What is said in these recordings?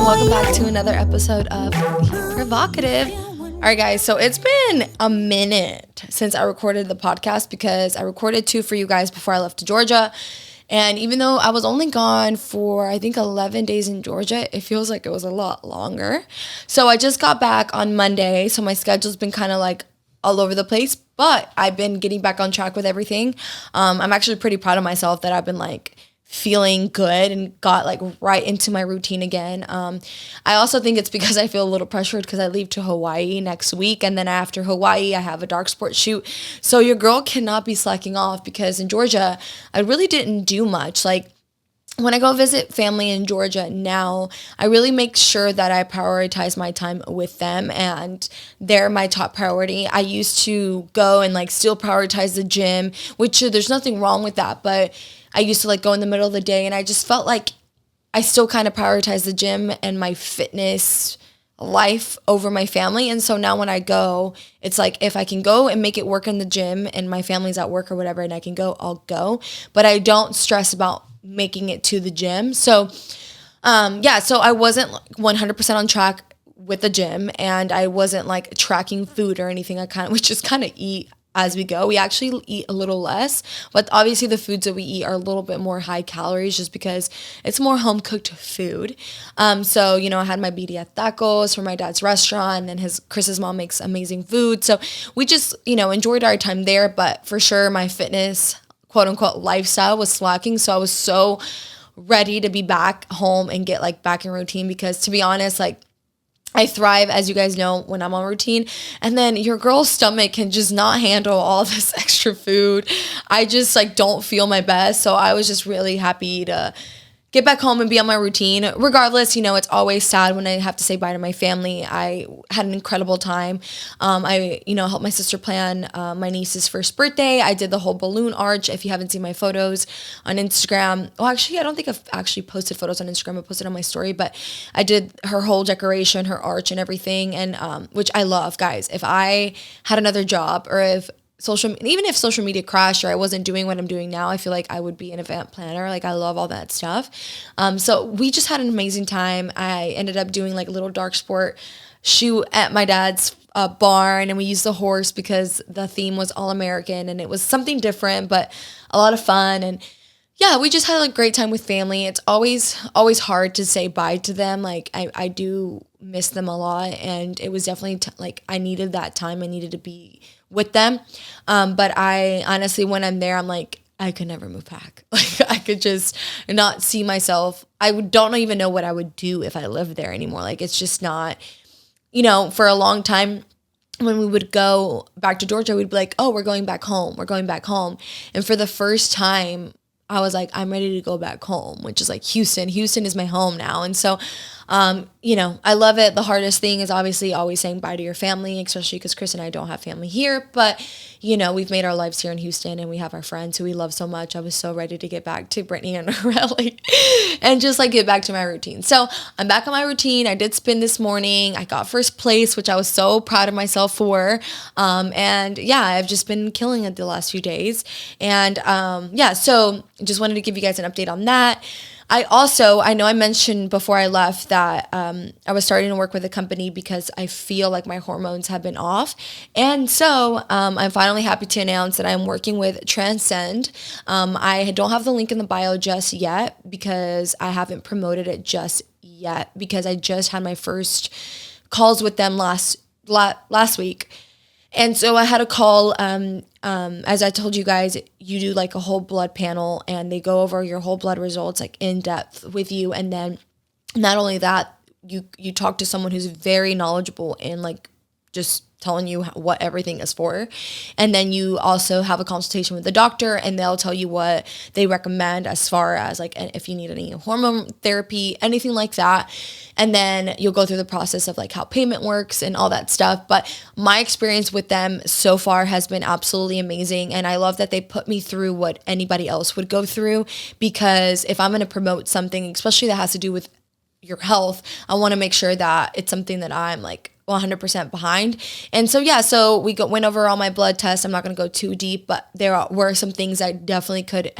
and welcome back to another episode of The Provocative. All right, guys, so it's been a minute since I recorded the podcast because I recorded 2 for you guys before I left to Georgia. And even though I was only gone for, I think, 11 days in Georgia, it feels like it was a lot longer. So I just got back on Monday, so my schedule's been kind of like all over the place, but I've been getting back on track with everything. I'm actually pretty proud of myself that I've been like feeling good and got like right into my routine again. I also think it's because I feel a little pressured because I leave to Hawaii next week, and then after Hawaii I have a dark sport shoot. So your girl cannot be slacking off because in Georgia I really didn't do much. Like when I go visit family in Georgia now, I really make sure that I prioritize my time with them and they're my top priority. I used to go and like still prioritize the gym, which there's nothing wrong with that, but I used to like go in the middle of the day and I just felt like I still kind of prioritize the gym and my fitness life over my family. And so now when I go, it's like if I can go and make it work in the gym and my family's at work or whatever and I can go, I'll go. But I don't stress about making it to the gym. So so I wasn't 100% on track with the gym and I wasn't like tracking food or anything. We just kind of eat as we go. We actually eat a little less, but obviously the foods that we eat are a little bit more high calories just because it's more home cooked food. So, I had my BDF tacos from my dad's restaurant, and then Chris's mom makes amazing food. So we just, enjoyed our time there, but for sure my fitness, quote unquote, lifestyle was slacking. So I was so ready to be back home and get like back in routine because to be honest, like I thrive, as you guys know, when I'm on routine, and then your girl's stomach can just not handle all this extra food. I just like don't feel my best. So I was just really happy to get back home and be on my routine. Regardless, it's always sad when I have to say bye to my family. I had an incredible time. I helped my sister plan my niece's first birthday. I did the whole balloon arch. If you haven't seen my photos on Instagram, well, actually, I don't think I've actually posted photos on Instagram. I posted on my story, but I did her whole decoration, her arch and everything, and which I love, guys. If I had another job or even if social media crashed or I wasn't doing what I'm doing now, I feel like I would be an event planner. Like I love all that stuff. So we just had an amazing time. I ended up doing like a little dark sport shoot at my dad's barn, and we used the horse because the theme was all American and it was something different, but a lot of fun. And yeah, we just had a great time with family. It's always hard to say bye to them. Like I do miss them a lot, and it was definitely like I needed that time. I needed to be with them. But I honestly, when I'm there, I'm like, I could never move back. Like I could just not see myself. Don't even know what I would do if I lived there anymore. Like it's just not, for a long time when we would go back to Georgia, we'd be like, oh, we're going back home. We're going back home. And for the first time, I was like, I'm ready to go back home, which is like Houston. Houston is my home now. And so, I love it. The hardest thing is obviously always saying bye to your family, especially because Chris and I don't have family here. But, we've made our lives here in Houston and we have our friends who we love so much. I was so ready to get back to Brittney and Riley and just like get back to my routine. So I'm back on my routine. I did spin this morning. I got first place, which I was so proud of myself for. And yeah, I've just been killing it the last few days. And so just wanted to give you guys an update on that. I know I mentioned before I left that I was starting to work with a company because I feel like my hormones have been off. And so I'm finally happy to announce that I'm working with Transcend. I don't have the link in the bio just yet because I haven't promoted it just yet because I just had my first calls with them last week. And so I had a call, as I told you guys, you do like a whole blood panel and they go over your whole blood results like in depth with you. And then not only that, you talk to someone who's very knowledgeable in like just telling you what everything is for. And then you also have a consultation with the doctor and they'll tell you what they recommend as far as like if you need any hormone therapy, anything like that. And then you'll go through the process of like how payment works and all that stuff. But my experience with them so far has been absolutely amazing. And I love that they put me through what anybody else would go through, because if I'm going to promote something, especially that has to do with your health, I want to make sure that it's something that I'm like 100% behind. And so went over all my blood tests. I'm not going to go too deep, but there were some things I definitely could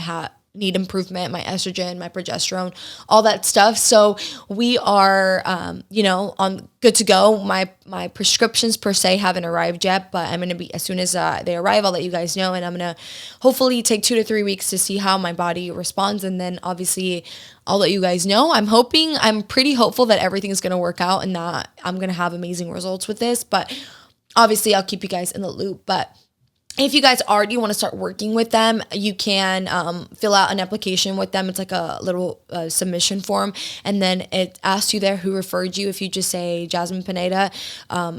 need improvement, my estrogen, my progesterone, all that stuff. So we are, on good to go. My prescriptions per se haven't arrived yet, but I'm going to be, as soon as they arrive, I'll let you guys know. And I'm going to hopefully take 2 to 3 weeks to see how my body responds. And then obviously I'll let you guys know. I'm pretty hopeful that everything's going to work out and that I'm going to have amazing results with this. But obviously I'll keep you guys in the loop. But if you guys already want to start working with them, you can fill out an application with them. It's like a little submission form. And then it asks you there who referred you. If you just say Jazmin Pineda,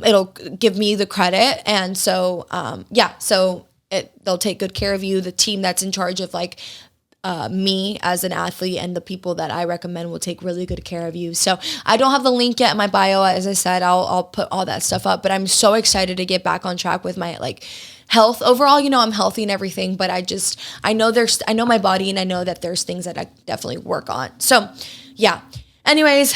it'll give me the credit. And so, they'll take good care of you. The team that's in charge of like me as an athlete and the people that I recommend will take really good care of you. So I don't have the link yet in my bio. As I said, I'll put all that stuff up, but I'm so excited to get back on track with my like health overall. I'm healthy and everything, but I know my body, and I know that there's things that I definitely work on. So yeah, anyways,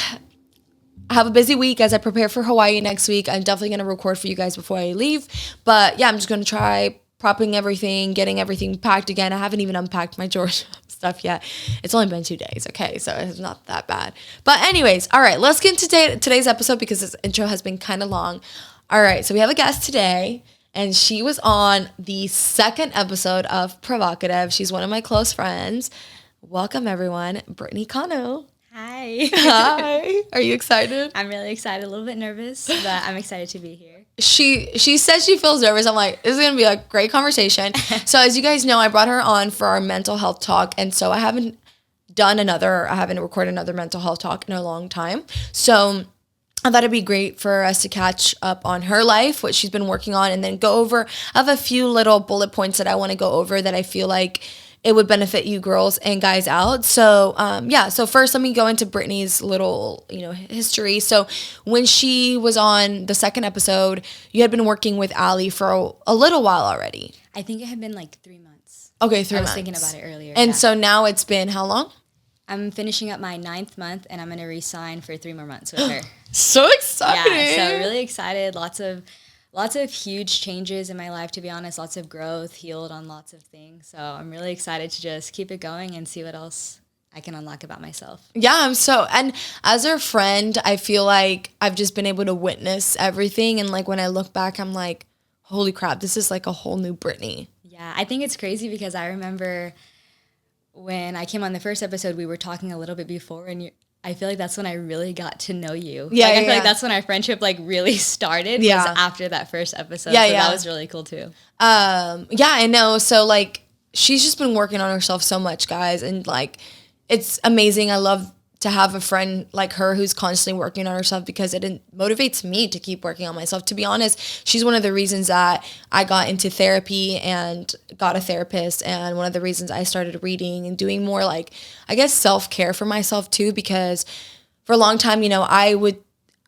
I have a busy week as I prepare for Hawaii next week. I'm definitely going to record for you guys before I leave, but yeah, I'm just going to try prepping everything, getting everything packed again. I haven't even unpacked my Georgia stuff yet. It's only been 2 days, okay? So it's not that bad. But anyways, all right, let's get into today's episode because this intro has been kind of long. All right, so we have a guest today, and she was on the 2nd episode of Provocative. She's one of my close friends. Welcome, everyone, Brittney Cano. Hi. Hi. Are you excited? I'm really excited, a little bit nervous, but I'm excited to be here. She says she feels nervous. I'm like, this is going to be a great conversation. So as you guys know, I brought her on for our mental health talk. And so I haven't recorded another mental health talk in a long time. So I thought it'd be great for us to catch up on her life, what she's been working on, and then go over, I have a few little bullet points that I want to go over that I feel like it would benefit you girls and guys out. So, so first let me go into Brittney's little, history. So when she was on the 2nd episode, you had been working with Allie for a little while already. I think it had been like 3 months. Okay, 3 months. I was thinking about it earlier. And so now it's been how long? I'm finishing up my 9th month, and I'm going to re-sign for 3 more months with her. So exciting. Yeah, so really excited. Lots of huge changes in my life, to be honest. Lots of growth, healed on lots of things. So I'm really excited to just keep it going and see what else I can unlock about myself. Yeah, and as her friend, I feel like I've just been able to witness everything. And like when I look back, I'm like, holy crap, this is like a whole new Brittney. Yeah, I think it's crazy because I remember when I came on the 1st episode, we were talking a little bit before, and I feel like that's when I really got to know you. Yeah, I feel like that's when our friendship like really started. Was after that 1st episode. Yeah, so that was really cool too. I know. So like she's just been working on herself so much, guys, and like it's amazing. I love to have a friend like her who's constantly working on herself because it motivates me to keep working on myself. To be honest, she's one of the reasons that I got into therapy and got a therapist, and one of the reasons I started reading and doing more like, I guess, self-care for myself too, because for a long time,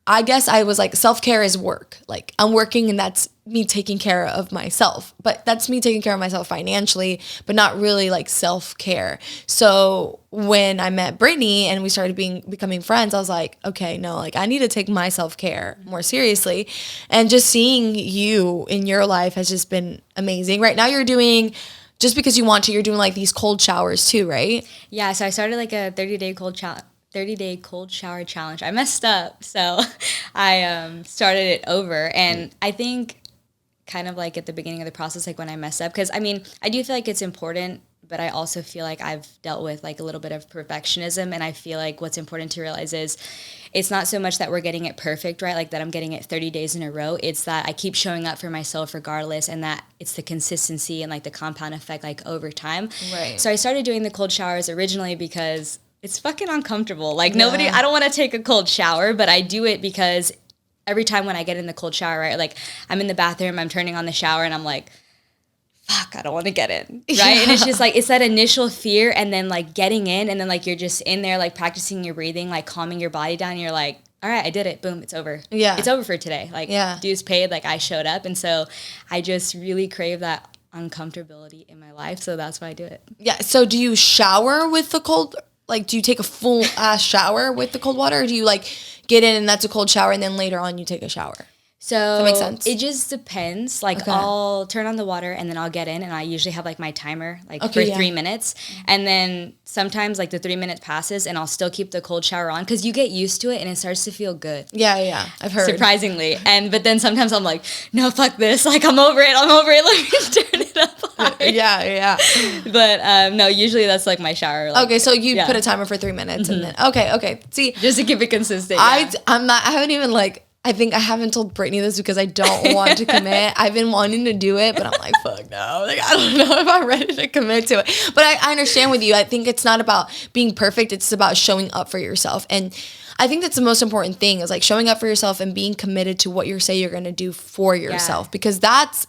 I guess I was like, self-care is work. Like I'm working and that's me taking care of myself, but that's me taking care of myself financially, but not really like self-care. So when I met Brittney and we started becoming friends, I was like, okay, no, like I need to take my self-care more seriously. And just seeing you in your life has just been amazing. Right now you're doing, just because you want to, you're doing like these cold showers too, right? Yeah. So I started like a 30-day cold shower challenge. I messed up, so I started it over. And I think kind of like at the beginning of the process, like when I messed up, because I mean, I do feel like it's important, but I also feel like I've dealt with like a little bit of perfectionism. And I feel like what's important to realize is it's not so much that we're getting it perfect, right? Like that I'm getting it 30 days in a row. It's that I keep showing up for myself regardless, and that it's the consistency and like the compound effect like over time. Right. So I started doing the cold showers originally because it's fucking uncomfortable. Like I don't want to take a cold shower, but I do it because every time when I get in the cold shower, right, like I'm in the bathroom, I'm turning on the shower and I'm like, fuck, I don't want to get in, right? Yeah. And it's just like, it's that initial fear and then like getting in, and then like you're just in there like practicing your breathing, like calming your body down, and you're like, all right, I did it. Boom, it's over. Yeah. It's over for today. Like dues paid, like I showed up. And so I just really crave that uncomfortability in my life. So that's why I do it. Yeah. So do you shower with the cold? Like, do you take a full ass shower with the cold water, or do you like get in and that's a cold shower and then later on you take a shower? So that makes sense. It just depends. Like I'll turn on the water and then I'll get in, and I usually have like my timer for 3 minutes. And then sometimes like the 3 minutes passes and I'll still keep the cold shower on because you get used to it and it starts to feel good. Yeah. I've heard. Surprisingly. But then sometimes I'm like, no, fuck this. Like I'm over it. Let me turn it up high. Yeah. But no, usually that's like my shower. Like, okay, so you put a timer for 3 minutes and then okay. See, just to keep it consistent. I haven't even like. I think I haven't told Brittney this because I don't want to commit. I've been wanting to do it, but I'm like, fuck no. Like, I don't know if I'm ready to commit to it. But I understand with you. I think it's not about being perfect. It's about showing up for yourself. And I think that's the most important thing is like showing up for yourself and being committed to what you say you're going to do for yourself. Because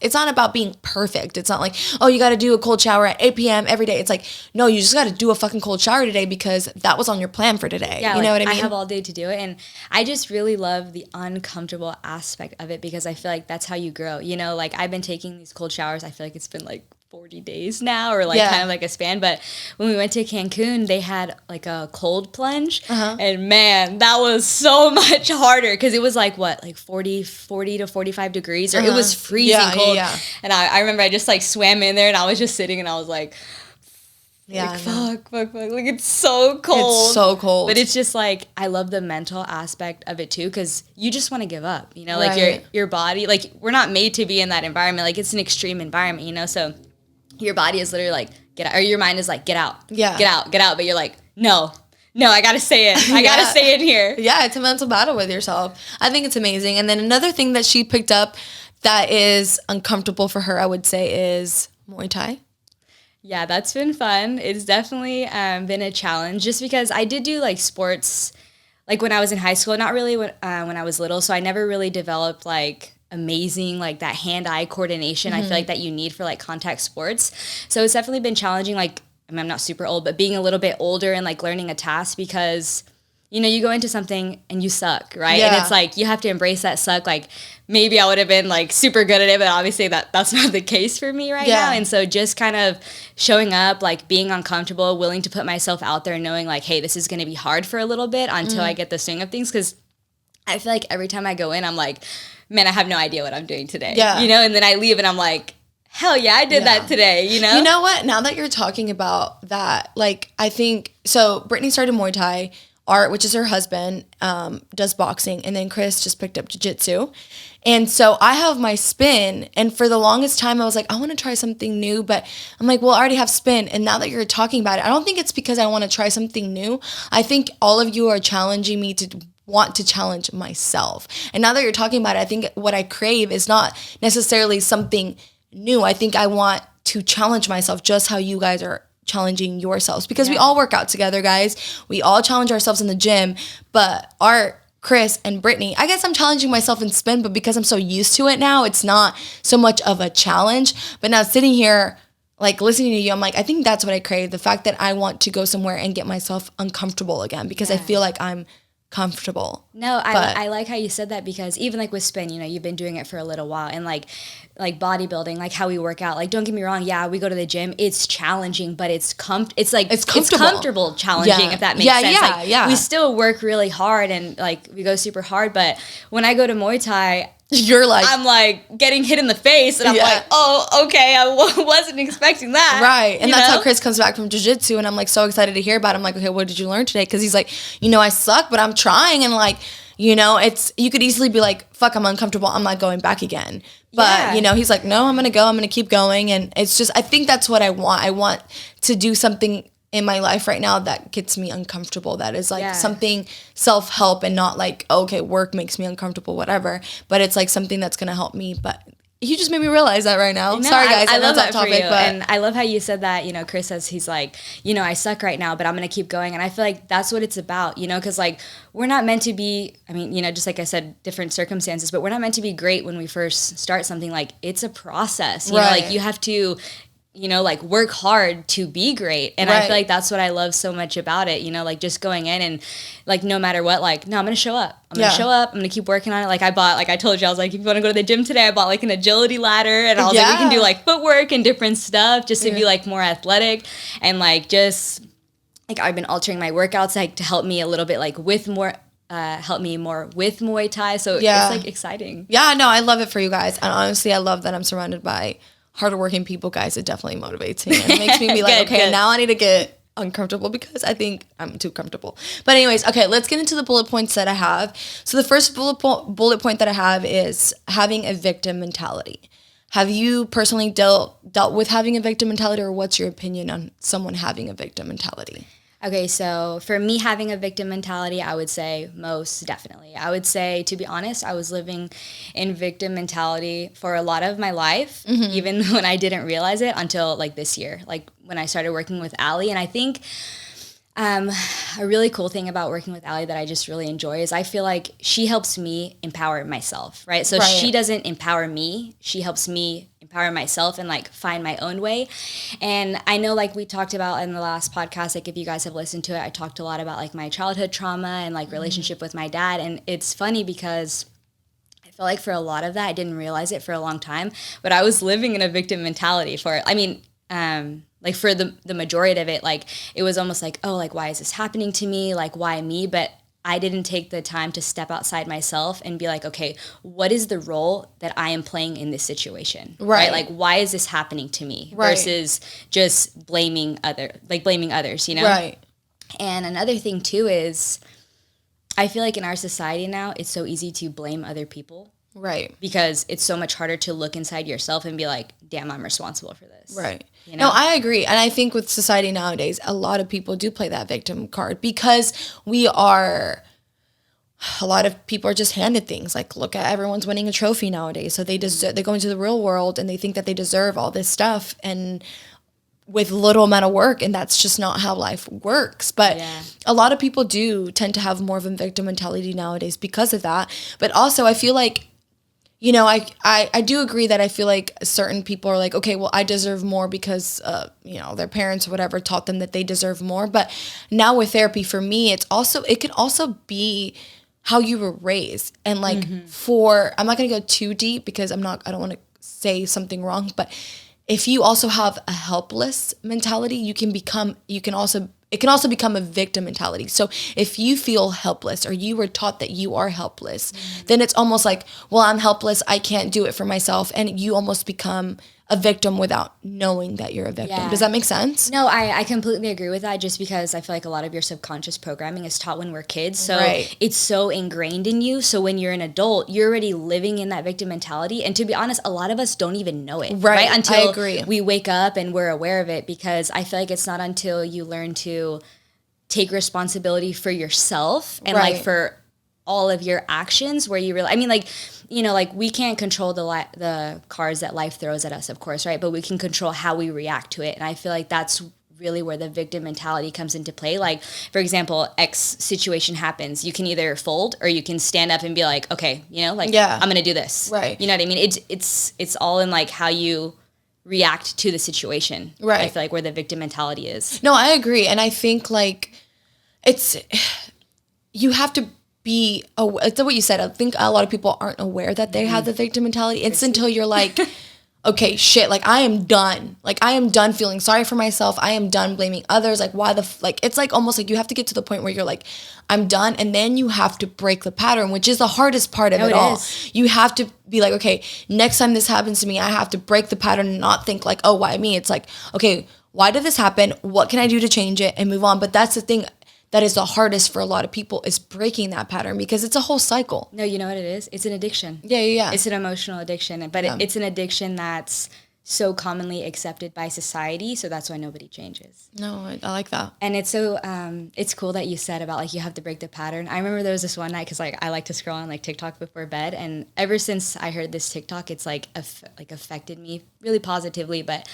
it's not about being perfect. It's not like, oh, you got to do a cold shower at 8 p.m. every day. It's like, no, you just got to do a fucking cold shower today because that was on your plan for today. Yeah, you know what I mean? I have all day to do it. And I just really love the uncomfortable aspect of it because I feel like that's how you grow. You know, like I've been taking these cold showers. I feel like it's been like 40 days now or like kind of like a span. But when we went to Cancun, they had like a cold plunge. And man, that was so much harder because it was like 40 to 45 degrees or it was freezing cold. And I remember I just like swam in there and I was just sitting and I was like, fuck. Like it's so cold. It's so cold. But it's just like, I love the mental aspect of it too because you just want to give up, you know, like your body, like we're not made to be in that environment. Like it's an extreme environment, you know, so your body is literally like, get out, or your mind is like, get out. Get out. But you're like, no, I gotta stay in. I gotta stay in here. Yeah, it's a mental battle with yourself. I think it's amazing. And then another thing that she picked up that is uncomfortable for her, I would say, is Muay Thai. Yeah, that's been fun. It's definitely been a challenge just because I did do like sports like when I was in high school, not really when I was little. So I never really developed like amazing like that hand-eye coordination I feel like that you need for like contact sports. So it's definitely been challenging. Like I mean, I'm not super old, but being a little bit older and like learning a task because you know you go into something and you suck, right? And it's like you have to embrace that suck. Like maybe I would have been like super good at it, but obviously that's not the case for me right now. And so just kind of showing up, like being uncomfortable, willing to put myself out there, knowing like, hey, this is going to be hard for a little bit until I get the swing of things. Because I feel like every time I go in, I'm like, man, I have no idea what I'm doing today. You know, and then I leave and I'm like, hell yeah, I did that today, you know? You know what? Now that you're talking about that, like, I think, so Brittney started Muay Thai. Art, which is her husband, does boxing. And then Chris just picked up jiu-jitsu. And so I have my spin. And for the longest time, I was like, I want to try something new. But I'm like, well, I already have spin. And now that you're talking about it, I don't think it's because I want to try something new. I think all of you are challenging me to want to challenge myself. And now that you're talking about it, I think what I crave is not necessarily something new. I think I want to challenge myself just how you guys are challenging yourselves, because we all work out together, guys. We all challenge ourselves in the gym, but Art, Chris, and Brittney, I guess I'm challenging myself in spin, but because I'm so used to it now, it's not so much of a challenge. But now sitting here, like listening to you, I'm like, I think that's what I crave. The fact that I want to go somewhere and get myself uncomfortable again, because I feel like I'm comfortable. No, I like how you said that, because even like with spin, you know, you've been doing it for a little while, and like bodybuilding, like how we work out, like don't get me wrong, yeah, we go to the gym, it's challenging, but it's comfortable challenging, if that makes sense. We still work really hard and like we go super hard, but when I go to Muay Thai, I'm like getting hit in the face, and I'm like, oh, okay, I wasn't expecting that. Right. And that's how Chris comes back from jiu-jitsu, and I'm like so excited to hear about it. I'm like, okay, what did you learn today? Because he's like, you know, I suck, but I'm trying. And like, you know, it's, you could easily be like, fuck, I'm uncomfortable, I'm not going back again. But, you know, he's like, no, I'm going to keep going. And it's just, I think that's what I want. I want to do something in my life right now that gets me uncomfortable, that is like something self-help, and not like, okay, work makes me uncomfortable, whatever, but it's like something that's gonna help me. But you just made me realize that right now. Sorry guys, I love that topic, but and I love how you said that. You know, Chris says, he's like, you know, I suck right now, but I'm gonna keep going. And I feel like that's what it's about, you know, because like we're not meant to be, I mean, you know, just like I said, different circumstances, but we're not meant to be great when we first start something. Like it's a process, you know, like you have to, you know, like work hard to be great. And I feel like that's what I love so much about it, you know, like just going in and like, no matter what, like, no, I'm going to show up. I'm going to show up. I'm going to keep working on it. Like I bought, like I told you, I was like, if you want to go to the gym today, I bought like an agility ladder, and I was like, we can do like footwork and different stuff just to be like more athletic, and like just like I've been altering my workouts like to help me a little bit like with more helped me more with Muay Thai. So it's like exciting. Yeah, no, I love it for you guys. And honestly, I love that I'm surrounded by hardworking people, guys. It definitely motivates me. And it makes me be like, good. Now I need to get uncomfortable because I think I'm too comfortable. But anyways, okay, let's get into the bullet points that I have. So the first bullet point that I have is having a victim mentality. Have you personally dealt with having a victim mentality, or what's your opinion on someone having a victim mentality? Okay, so for me having a victim mentality, I would say most definitely. I would say, to be honest, I was living in victim mentality for a lot of my life, even when I didn't realize it until like this year, like when I started working with Allie. And I think a really cool thing about working with Allie that I just really enjoy is I feel like she helps me empower myself, right? So she doesn't empower me. She helps me empower myself and like find my own way. And I know, like we talked about in the last podcast, like if you guys have listened to it, I talked a lot about like my childhood trauma and like relationship with my dad. And it's funny because I feel like for a lot of that, I didn't realize it for a long time, but I was living in a victim mentality like for the majority of it. Like it was almost like, oh, like why is this happening to me? Like why me? But I didn't take the time to step outside myself and be like, okay, what is the role that I am playing in this situation? Right? Like, why is this happening to me? Versus just blaming others, you know? Right. And another thing too is I feel like in our society now, it's so easy to blame other people. Right. Because it's so much harder to look inside yourself and be like, damn, I'm responsible for this. Right. You know? No, I agree. And I think with society nowadays, a lot of people do play that victim card because a lot of people are just handed things. Like, look at everyone's winning a trophy nowadays. So they go into the real world and they think that they deserve all this stuff and with little amount of work, and that's just not how life works. But a lot of people do tend to have more of a victim mentality nowadays because of that. But also I feel like, you know, I do agree that I feel like certain people are like, okay, well, I deserve more because, you know, their parents or whatever taught them that they deserve more. But now with therapy, for me, it can also be how you were raised. And like I'm not going to go too deep because I don't want to say something wrong. But if you also have a helpless mentality, it can also become a victim mentality. So if you feel helpless or you were taught that you are helpless, then it's almost like, well, I'm helpless. I can't do it for myself. And you almost become a victim without knowing that you're a victim. Yeah. Does that make sense? No, I completely agree with that, just because I feel like a lot of your subconscious programming is taught when we're kids. So it's so ingrained in you. So when you're an adult, you're already living in that victim mentality. And to be honest, a lot of us don't even know it. Right? Until we wake up and we're aware of it, because I feel like it's not until you learn to take responsibility for yourself and like for all of your actions where you really, I mean, like, you know, like we can't control the cards that life throws at us, of course, right? But we can control how we react to it. And I feel like that's really where the victim mentality comes into play. Like, for example, X situation happens. You can either fold or you can stand up and be like, okay, you know, like, I'm going to do this. Right. You know what I mean? It's all in like how you react to the situation. Right. I feel like where the victim mentality is. No, I agree. And I think like you have to be aware. It's what you said. I think a lot of people aren't aware that they have the victim mentality. It's until you're like, okay, shit, like I am done. Like I am done feeling sorry for myself. I am done blaming others. Like why it's like almost like you have to get to the point where you're like, I'm done. And then you have to break the pattern, which is the hardest part of it all. You have to be like, okay, next time this happens to me, I have to break the pattern and not think like, oh, why me? It's like, okay, why did this happen? What can I do to change it and move on? But that's the thing that is the hardest for a lot of people, is breaking that pattern, because it's a whole cycle. No, you know what it is? It's an addiction. Yeah. It's an emotional addiction, but it's an addiction that's so commonly accepted by society, so that's why nobody changes. No, I like that. And it's so, it's cool that you said about like you have to break the pattern. I remember there was this one night, because like I like to scroll on like TikTok before bed, and ever since I heard this TikTok, it's like affected me really positively, but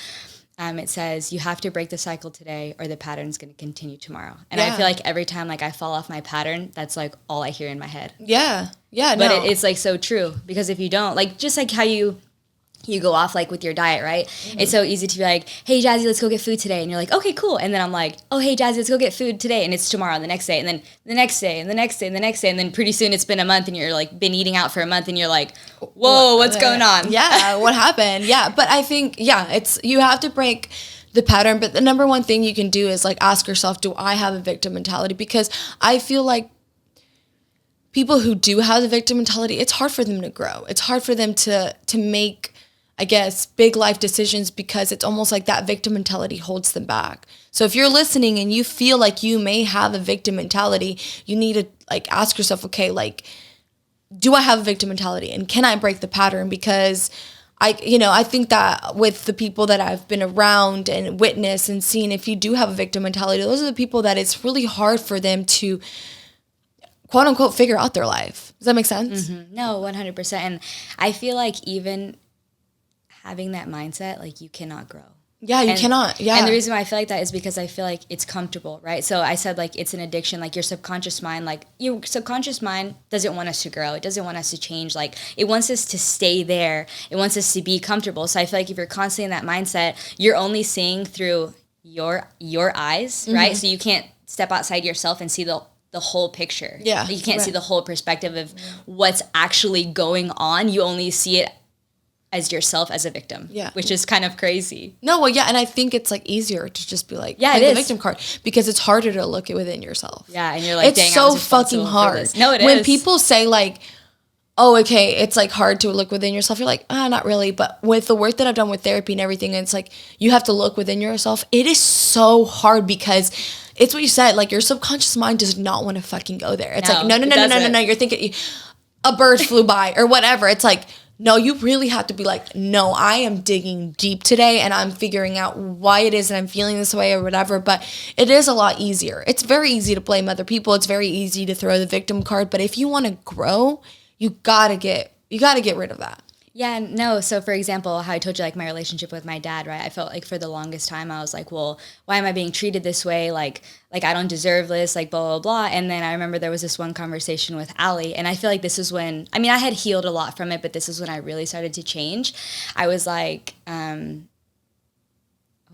it says you have to break the cycle today or the pattern's going to continue tomorrow. And I feel like every time like I fall off my pattern, that's like all I hear in my head. Yeah. But it's like so true, because if you don't, like just like how you go off like with your diet, right? It's so easy to be like, hey, Jazzy, let's go get food today. And you're like, okay, cool. And then I'm like, oh, hey, Jazzy, let's go get food today. And it's tomorrow and the next day. And then the next day and the next day and the next day. And then pretty soon it's been a month and you're like been eating out for a month and you're like, whoa, what's going on? Yeah, what happened? Yeah, but I think, you have to break the pattern. But the number one thing you can do is like ask yourself, do I have a victim mentality? Because I feel like people who do have the victim mentality, it's hard for them to grow. It's hard for them to make, I guess, big life decisions, because it's almost like that victim mentality holds them back. So if you're listening and you feel like you may have a victim mentality, you need to like ask yourself, okay, like, do I have a victim mentality, and can I break the pattern? Because I think that with the people that I've been around and witnessed and seen, if you do have a victim mentality, those are the people that it's really hard for them to, quote unquote, figure out their life. Does that make sense? Mm-hmm. No, 100%. And I feel like even having that mindset, like, you cannot grow. Yeah, you cannot. Yeah. And the reason why I feel like that is because I feel like it's comfortable, right? So I said, like, it's an addiction. Like, your subconscious mind doesn't want us to grow. It doesn't want us to change. Like, it wants us to stay there. It wants us to be comfortable. So I feel like if you're constantly in that mindset, you're only seeing through your eyes, right? Mm-hmm. So you can't step outside yourself and see the whole picture. Yeah. You can't see the whole perspective of what's actually going on. You only see it as yourself as a victim, which is kind of crazy. No, well, yeah, and I think it's like easier to just be like, play the victim card, because it's harder to look within yourself. Yeah, and you're like, it's dang, so fucking hard. No, it is. When people say like, oh, okay, it's like hard to look within yourself, you're like, not really. But with the work that I've done with therapy and everything, it's like you have to look within yourself. It is so hard, because it's what you said, like, your subconscious mind does not want to fucking go there. It's like, no. You're thinking a bird flew by or whatever. It's like, no, you really have to be like, no, I am digging deep today and I'm figuring out why it is that I'm feeling this way or whatever. But it is a lot easier. It's very easy to blame other people. It's very easy to throw the victim card. But if you want to grow, you gotta get rid of that. Yeah, no. So, for example, how I told you, like, my relationship with my dad, right? I felt like for the longest time, I was like, well, why am I being treated this way? Like I don't deserve this, like, blah, blah, blah. And then I remember there was this one conversation with Allie, and I feel like this is when, I mean, I had healed a lot from it, but this is when I really started to change. I was like, what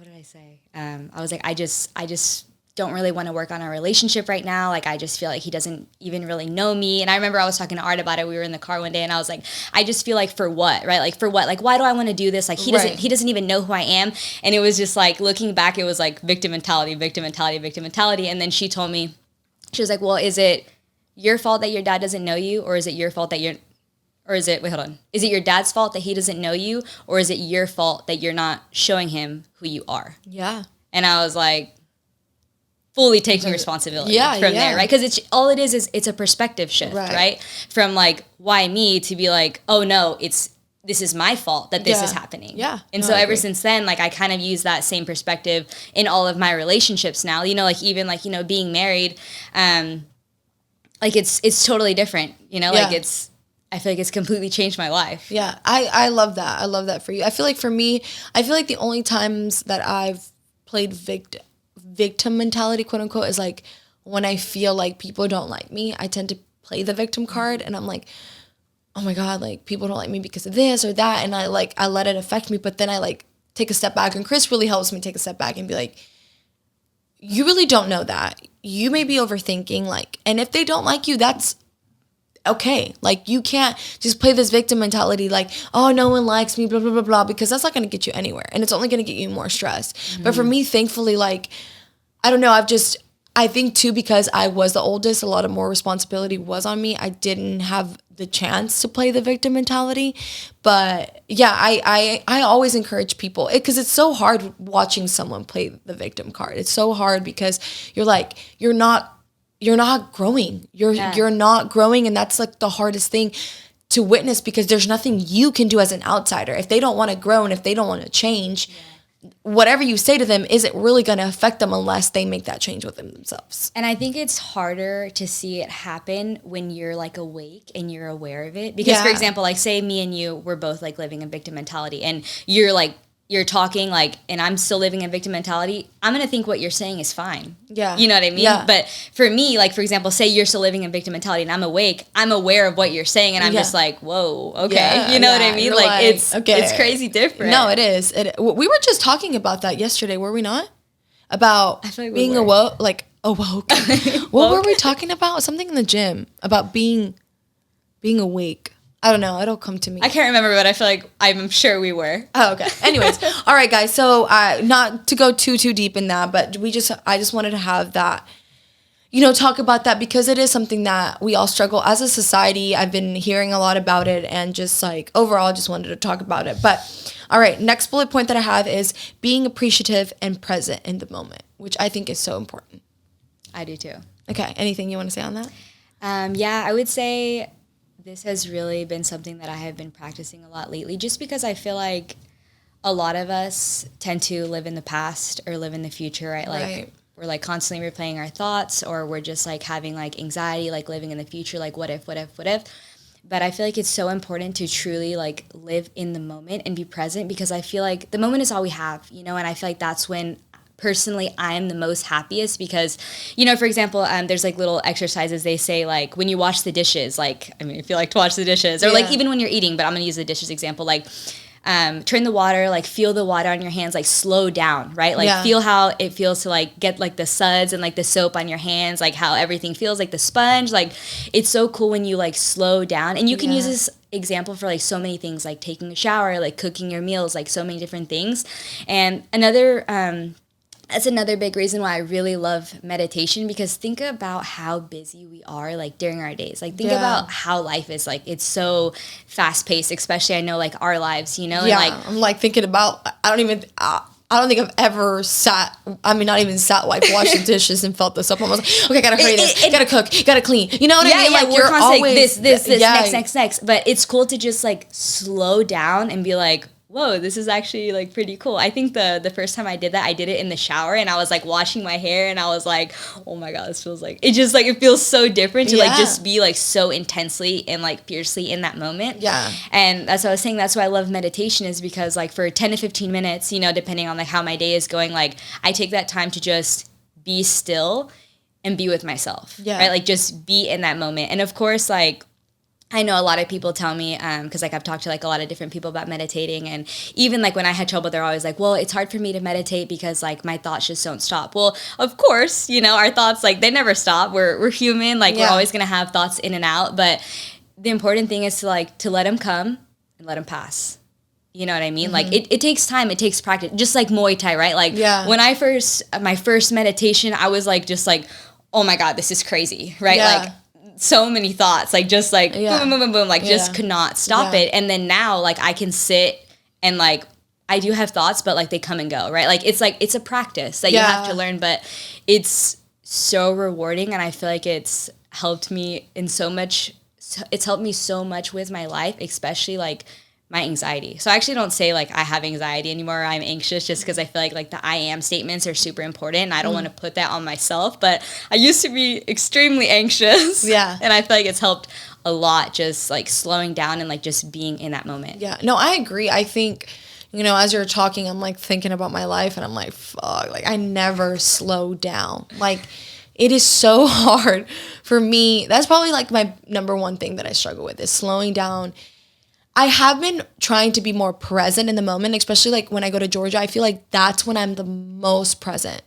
did I say? I was like, I just don't really want to work on our relationship right now. Like, I just feel like he doesn't even really know me. And I remember I was talking to Art about it. We were in the car one day and I was like, I just feel like, for what, right? Like, for what? Like, why do I want to do this? Like, he doesn't even know who I am. And it was just like, looking back, it was like victim mentality. And then she told me, she was like, well, is it your fault that your dad doesn't know you? Or is it your fault that is it your dad's fault that he doesn't know you? Or is it your fault that you're not showing him who you are? Yeah. And I was like, fully taking responsibility from there, right? Because it's a perspective shift, right? From like, why me, to be like, oh no, this is my fault that this is happening. Yeah. And so ever since then, like, I kind of use that same perspective in all of my relationships now, like, even like, being married, like, it's totally different, like, I feel like it's completely changed my life. Yeah. I love that. I love that for you. I feel like for me, the only times that I've played victim mentality, quote unquote, is like when I feel like people don't like me. I tend to play the victim card, and I'm like, oh my God, like, people don't like me because of this or that, and I let it affect me. But then I like take a step back, and Chris really helps me take a step back and be like, you really don't know that. You may be overthinking, like, and if they don't like you, that's okay. Like, you can't just play this victim mentality like, oh, no one likes me, blah, blah, blah, blah, because that's not going to get you anywhere, and it's only going to get you more stress. Mm-hmm. But for me, thankfully, like, I don't know, I think too, because I was the oldest, a lot of more responsibility was on me. I didn't have the chance to play the victim mentality. But yeah, I always encourage people, because it's so hard watching someone play the victim card. It's so hard because you're like, you're not growing. You're not growing, and that's like the hardest thing to witness, because there's nothing you can do as an outsider. If they don't want to grow and if they don't want to change, whatever you say to them isn't really going to affect them unless they make that change within themselves. And I think it's harder to see it happen when you're like awake and you're aware of it. Because, for example, like, say me and you were both like living in victim mentality, and you're talking like, and I'm still living in victim mentality, I'm going to think what you're saying is fine. Yeah. You know what I mean? Yeah. But for me, like, for example, say you're still living in victim mentality and I'm awake, I'm aware of what you're saying, and I'm just like, whoa, okay. Yeah, you know what I mean? Like, it's crazy different. No, it is. We were just talking about that yesterday, were we not? About being awoke. What were we talking about? Something in the gym about being awake. I don't know. It'll come to me. I can't remember, but I feel like I'm sure we were. Oh, okay. Anyways, all right, guys. So not to go too deep in that, but I just wanted to have that, talk about that, because it is something that we all struggle as a society. I've been hearing a lot about it, and just like overall just wanted to talk about it. But all right, next bullet point that I have is being appreciative and present in the moment, which I think is so important. I do too. Okay, anything you want to say on that? Yeah, I would say this has really been something that I have been practicing a lot lately, just because I feel like a lot of us tend to live in the past or live in the future, right? Like we're like constantly replaying our thoughts, or we're just like having like anxiety, like living in the future, like what if. But I feel like it's so important to truly like live in the moment and be present, because I feel like the moment is all we have, and I feel like that's when personally I am the most happiest, because, for example, there's like little exercises they say, like when you wash the dishes, like, I mean, if you like to wash the dishes, or like even when you're eating, but I'm going to use the dishes example, like, turn the water, like feel the water on your hands, like slow down, right? Like feel how it feels to like get like the suds and like the soap on your hands, like how everything feels, like the sponge. Like it's so cool when you like slow down, and you can use this example for like so many things, like taking a shower, like cooking your meals, like so many different things. And that's another big reason why I really love meditation, because think about how busy we are like during our days. Like think about how life is, like it's so fast paced, especially I know like our lives, and like I'm like thinking about, I don't think I've ever not even sat, like washed the dishes and felt this up. I was like, okay, gotta hurry this, gotta cook, gotta clean. You know what I mean? Yeah, like we're constantly always this, next. But it's cool to just like slow down and be like, whoa, this is actually like pretty cool. I think the first time I did that, I did it in the shower, and I was like washing my hair, and I was like, oh my God, this feels like, it just like, it feels so different to like just be like so intensely and like fiercely in that moment. Yeah. And that's what I was saying. That's why I love meditation, is because like for 10 to 15 minutes, depending on like how my day is going, like I take that time to just be still and be with myself. Yeah. Right. Like just be in that moment. And of course, like, I know a lot of people tell me, because like I've talked to like a lot of different people about meditating, and even like when I had trouble, they're always like, well, it's hard for me to meditate because like my thoughts just don't stop. Well, of course, our thoughts, like they never stop. We're human, like we're always gonna have thoughts in and out, but the important thing is to let them come and let them pass. You know what I mean? Mm-hmm. Like it takes time, it takes practice, just like Muay Thai, right? Like when my first meditation, I was like, just like, oh my God, this is crazy, right? Like so many thoughts, like just like boom, boom, boom, boom, boom, like just could not stop it. And then now like I can sit and like I do have thoughts, but like they come and go, right? Like it's a practice that you have to learn, but it's so rewarding, and I feel like it's helped me in so much. It's helped me so much with my life, especially like my anxiety. So I actually don't say like I have anxiety anymore, or I'm anxious, just because I feel like the I am statements are super important, and I don't want to put that on myself. But I used to be extremely anxious. Yeah. And I feel like it's helped a lot, just like slowing down and like just being in that moment. Yeah. No, I agree. I think, as you're talking, I'm like thinking about my life, and I'm like, fuck, like I never slow down. Like it is so hard for me. That's probably like my number one thing that I struggle with, is slowing down. I have been trying to be more present in the moment, especially like when I go to Georgia. I feel like that's when I'm the most present.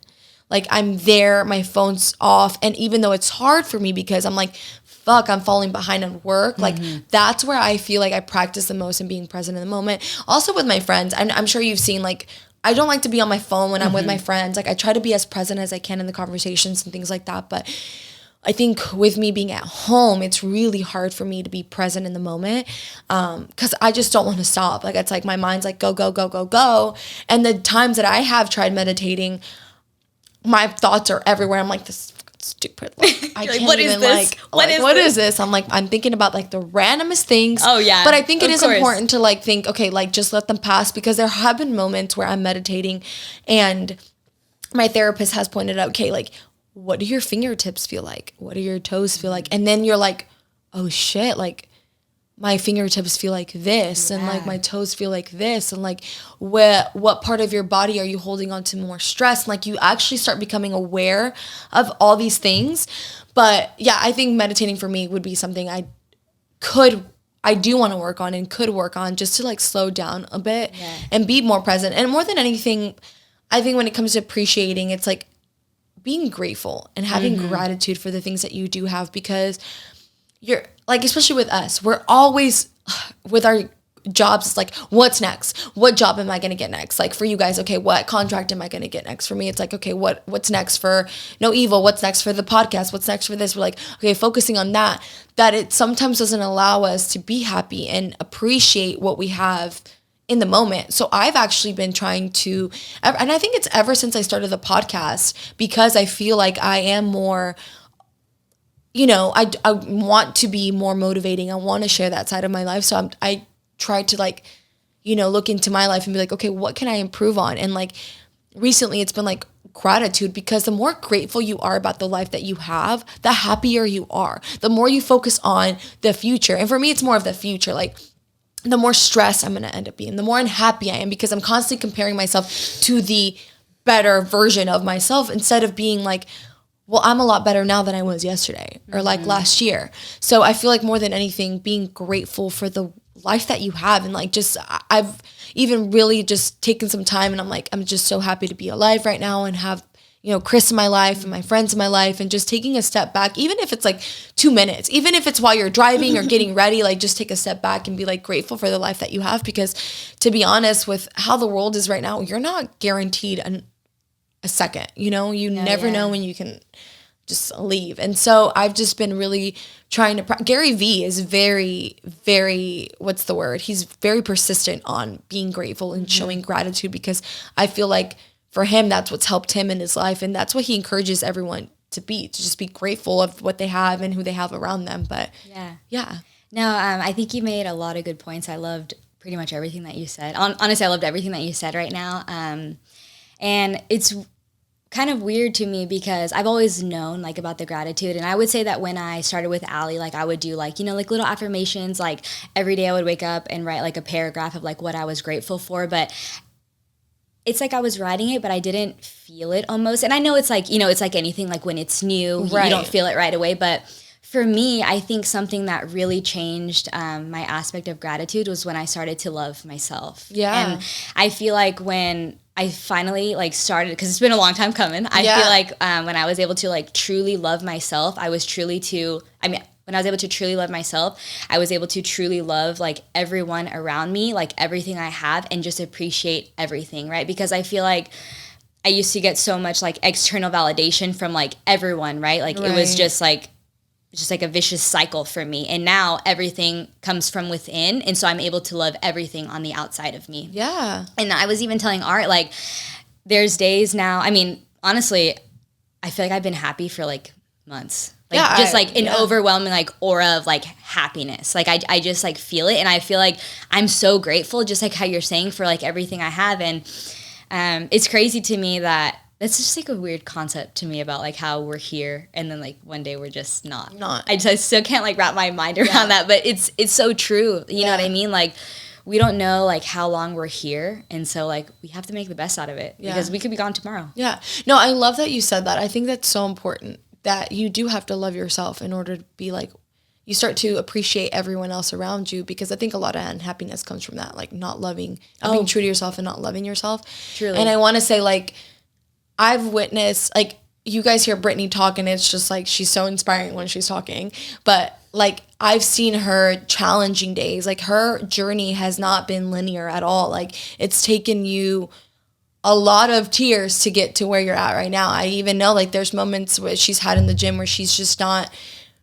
Like I'm there, my phone's off. And even though it's hard for me because I'm like, fuck, I'm falling behind on work. Like that's where I feel like I practice the most in being present in the moment. Also with my friends, I'm sure you've seen, like, I don't like to be on my phone when I'm with my friends. Like I try to be as present as I can in the conversations and things like that. But I think with me being at home, it's really hard for me to be present in the moment, because I just don't want to stop. Like it's like my mind's like go, go, go, go, go. And the times that I have tried meditating, my thoughts are everywhere. I'm like, this is stupid. Like I can't what even is this? like what is this? I'm like, I'm thinking about like the randomest things. Oh yeah. But I think it is important to like think, okay, like just let them pass, because there have been moments where I'm meditating and my therapist has pointed out, okay, like, what do your fingertips feel like? What do your toes feel like? And then you're like, oh shit, like my fingertips feel like this, and like my toes feel like this, and like what part of your body are you holding on to more stress? And like you actually start becoming aware of all these things. But yeah, I think meditating for me would be something I do want to work on and could work on, just to like slow down a bit and be more present. And more than anything, I think when it comes to appreciating, it's like being grateful and having gratitude for the things that you do have, because you're like, especially with us, we're always with our jobs, it's like, what's next? What job am I going to get next? Like for you guys, okay, what contract am I going to get next? For me, it's like, okay, what's next for No Evil? What's next for the podcast? What's next for this? We're like, okay, focusing on that it sometimes doesn't allow us to be happy and appreciate what we have in the moment. So I've actually been trying to, and I think it's ever since I started the podcast, because I feel like I am more, I want to be more motivating. I want to share that side of my life. So I try to like, look into my life and be like, okay, what can I improve on? And like recently it's been like gratitude, because the more grateful you are about the life that you have, the happier you are. The more you focus on the future. And for me, it's more of the future. Like the more stressed I'm going to end up being, the more unhappy I am, because I'm constantly comparing myself to the better version of myself, instead of being like, well, I'm a lot better now than I was yesterday or like last year. So I feel like more than anything, being grateful for the life that you have. And like, just, I've even really just taken some time, and I'm like, I'm just so happy to be alive right now and have, Chris in my life and my friends in my life, and just taking a step back, even if it's like 2 minutes, even if it's while you're driving or getting ready, like just take a step back and be like grateful for the life that you have. Because to be honest, with how the world is right now, you're not guaranteed a second, you never know when you can just leave. And so I've just been really trying to, Gary Vee is very, very, what's the word? He's very persistent on being grateful and showing gratitude, because I feel like for him, that's what's helped him in his life. And that's what he encourages everyone to just be grateful of what they have and who they have around them. But yeah. No, I think you made a lot of good points. I loved pretty much everything that you said. Honestly, I loved everything that you said right now. And it's kind of weird to me, because I've always known like about the gratitude. And I would say that when I started with Allie, like I would do like, like little affirmations, like every day I would wake up and write like a paragraph of like what I was grateful for. But it's like I was writing it, but I didn't feel it almost. And I know it's like, it's like anything, like when it's new, you don't feel it right away. But for me, I think something that really changed my aspect of gratitude was when I started to love myself. Yeah. And I feel like when I finally like started, because it's been a long time coming, I feel like when I was able to like truly love myself, when I was able to truly love myself, I was able to truly love like everyone around me, like everything I have, and just appreciate everything, right? Because I feel like I used to get so much like external validation from like everyone, right? Like it was just like a vicious cycle for me. And now everything comes from within. And so I'm able to love everything on the outside of me. Yeah. And I was even telling Art, like, there's days now, honestly, I feel like I've been happy for like months. Like just like an overwhelming like aura of like happiness. Like I just like feel it. And I feel like I'm so grateful, just like how you're saying, for like everything I have. And it's crazy to me that it's just like a weird concept to me about like how we're here and then like one day we're just not. I still can't like wrap my mind around that, but it's so true. You know what I mean? Like we don't know like how long we're here, and so like we have to make the best out of it because we could be gone tomorrow. Yeah. No, I love that you said that. I think that's so important, that you do have to love yourself in order to be like, you start to appreciate everyone else around you, because I think a lot of unhappiness comes from that, like not being true to yourself and not loving yourself. Truly. And I want to say, like, I've witnessed, like, you guys hear Brittney talk and it's just like, she's so inspiring when she's talking, but like I've seen her challenging days. Like her journey has not been linear at all. Like it's taken you a lot of tears to get to where you're at right now. I even know like there's moments where she's had in the gym where she's just not,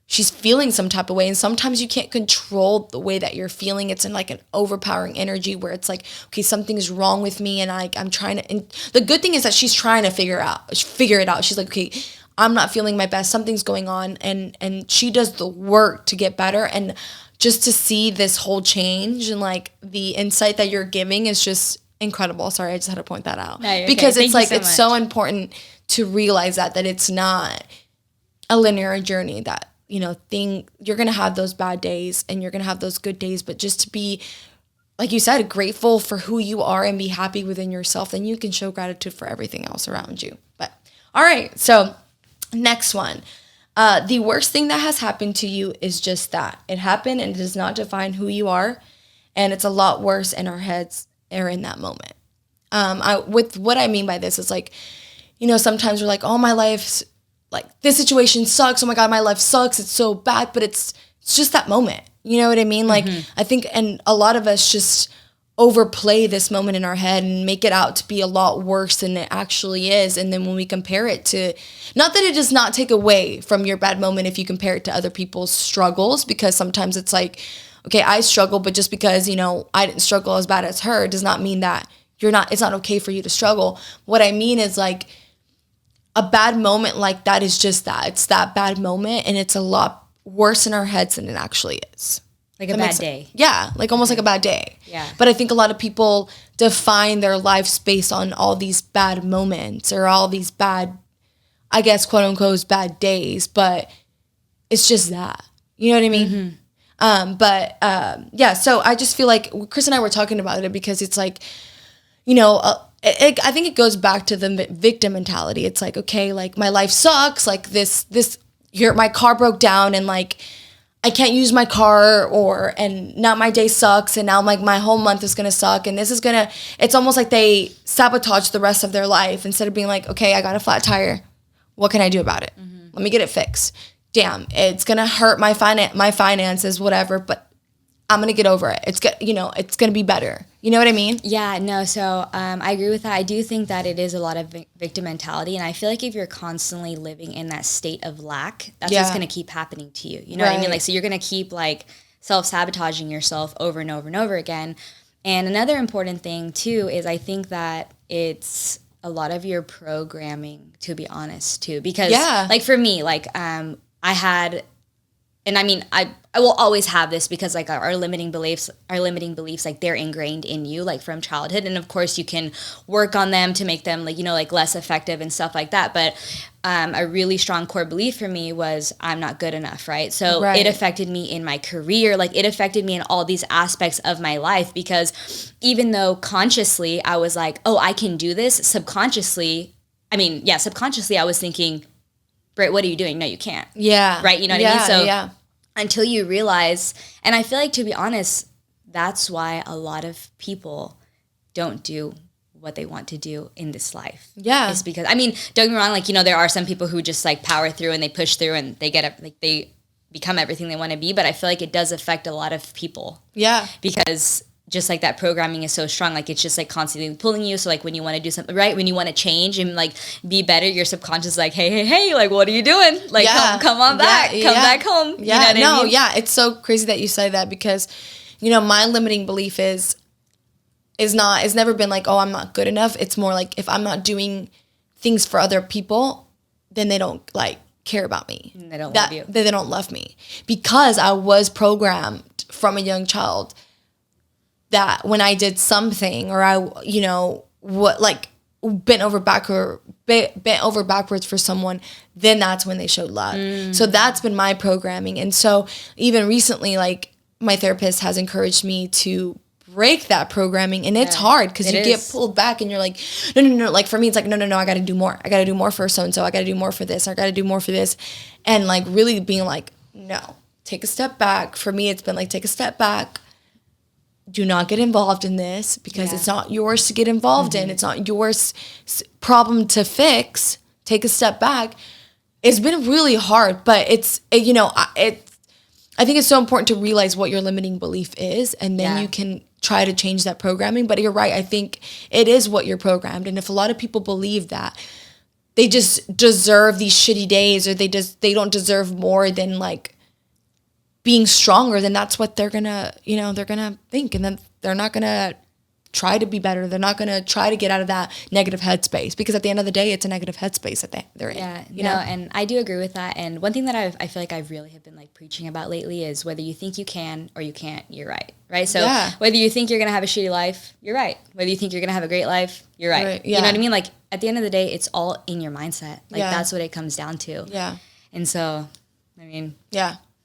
she's feeling some type of way. And sometimes you can't control the way that you're feeling. It's in like an overpowering energy where it's like, okay, something's wrong with me. And I'm trying to, and the good thing is that she's trying to figure it out. She's like, okay, I'm not feeling my best. Something's going on. And she does the work to get better. And just to see this whole change and like the insight that you're giving is just incredible. Sorry, I just had to point that out. No, because it's like, it's so important to realize that it's not a linear journey, that, you know, you're going to have those bad days and you're going to have those good days, but just to be, like you said, grateful for who you are and be happy within yourself, then you can show gratitude for everything else around you. But all right, so next one. The worst thing that has happened to you is just that. It happened and it does not define who you are. And it's a lot worse in our heads or in that moment. With what I mean by this is like, you know, sometimes we're like, oh, my life's like, this situation sucks. Oh my God, my life sucks. It's so bad. But it's just that moment. You know what I mean? Like, I think, and a lot of us just overplay this moment in our head and make it out to be a lot worse than it actually is. And then when we compare it to, not that it does not take away from your bad moment if you compare it to other people's struggles, because sometimes it's like, okay, I struggle, but just because, you know, I didn't struggle as bad as her does not mean that it's not okay for you to struggle. What I mean is, like, a bad moment like that is just that. It's that bad moment, and it's a lot worse in our heads than it actually is. Like a bad day. Yeah, like almost like a bad day. Yeah. But I think a lot of people define their lives based on all these bad moments or all these bad, I guess, quote unquote, bad days. But it's just that. You know what I mean? Yeah, so I just feel like Chris and I were talking about it because it's like, you know, I think it goes back to the victim mentality. It's like, okay, like, my life sucks. Like, my car broke down, and, like, I can't use my car, and now my day sucks, and now, like, my whole month is gonna suck, and it's almost like they sabotage the rest of their life instead of being like, okay, I got a flat tire. What can I do about it? Let me get it fixed. Damn, it's gonna hurt my finances, whatever, but I'm gonna get over it. It's gonna be better. You know what I mean? Yeah, no, so I agree with that. I do think that it is a lot of victim mentality, and I feel like if you're constantly living in that state of lack, that's what's going to keep happening to you. You know what I mean? Like, so you're going to keep, like, self-sabotaging yourself over and over and over again. And another important thing, too, is I think that it's a lot of your programming, to be honest, too. Because, like, for me, like, I had... And I mean, I will always have this because, like, our limiting beliefs, like, they're ingrained in you, like, from childhood. And of course you can work on them to make them, like, you know, like, less effective and stuff like that. But a really strong core belief for me was I'm not good enough, right? So it affected me in my career. Like, it affected me in all these aspects of my life, because even though consciously I was like, oh, I can do this, subconsciously I was thinking, Britt, what are you doing? No, you can't. Yeah. Right? You know what I mean? So until you realize, and I feel like, to be honest, that's why a lot of people don't do what they want to do in this life. Yeah. It's because, I mean, don't get me wrong, like, you know, there are some people who just, like, power through and they push through and they they become everything they want to be, but I feel like it does affect a lot of people. Yeah. Because just, like, that programming is so strong, like, it's just, like, constantly pulling you. So, like, when you want to do something, right, when you want to change and, like, be better, your subconscious is like, hey, like, what are you doing? Like, come on back, come back home. Yeah, you know what I mean? Yeah, it's so crazy that you say that, because, you know, my limiting belief it's never been like, oh, I'm not good enough. It's more like, if I'm not doing things for other people, then they don't, like, care about me. They don't love you. They don't love me, because I was programmed from a young child that when I did something, or I, you know, bent over backwards for someone, then that's when they showed love. So that's been my programming. And so even recently, like, my therapist has encouraged me to break that programming, and it's hard because you get pulled back and you're like, no. Like, for me, it's like, no, I got to do more. I got to do more for so-and-so. I got to do more for this. I got to do more for this. And, like, really being like, no, take a step back. For me, it's been like, take a step back. Do not get involved in this, because it's not yours to get involved in. It's not your problem to fix. Take a step back. It's been really hard, but it's, you know, I think it's so important to realize what your limiting belief is, and then you can try to change that programming. But you're right. I think it is what you're programmed. And if a lot of people believe that they just deserve these shitty days, or they don't deserve more than, like, being stronger, then that's what they're gonna think, and then they're not gonna try to be better. They're not gonna try to get out of that negative headspace, because at the end of the day, it's a negative headspace that they're in. Yeah, you know, and I do agree with that. And one thing that I feel like I really have been, like, preaching about lately is, whether you think you can or you can't, you're right. Right? So whether you think you're gonna have a shitty life, you're right. Whether you think you're gonna have a great life, you're right. You know what I mean? Like, at the end of the day, it's all in your mindset. Like, that's what it comes down to. Yeah. And so, I mean,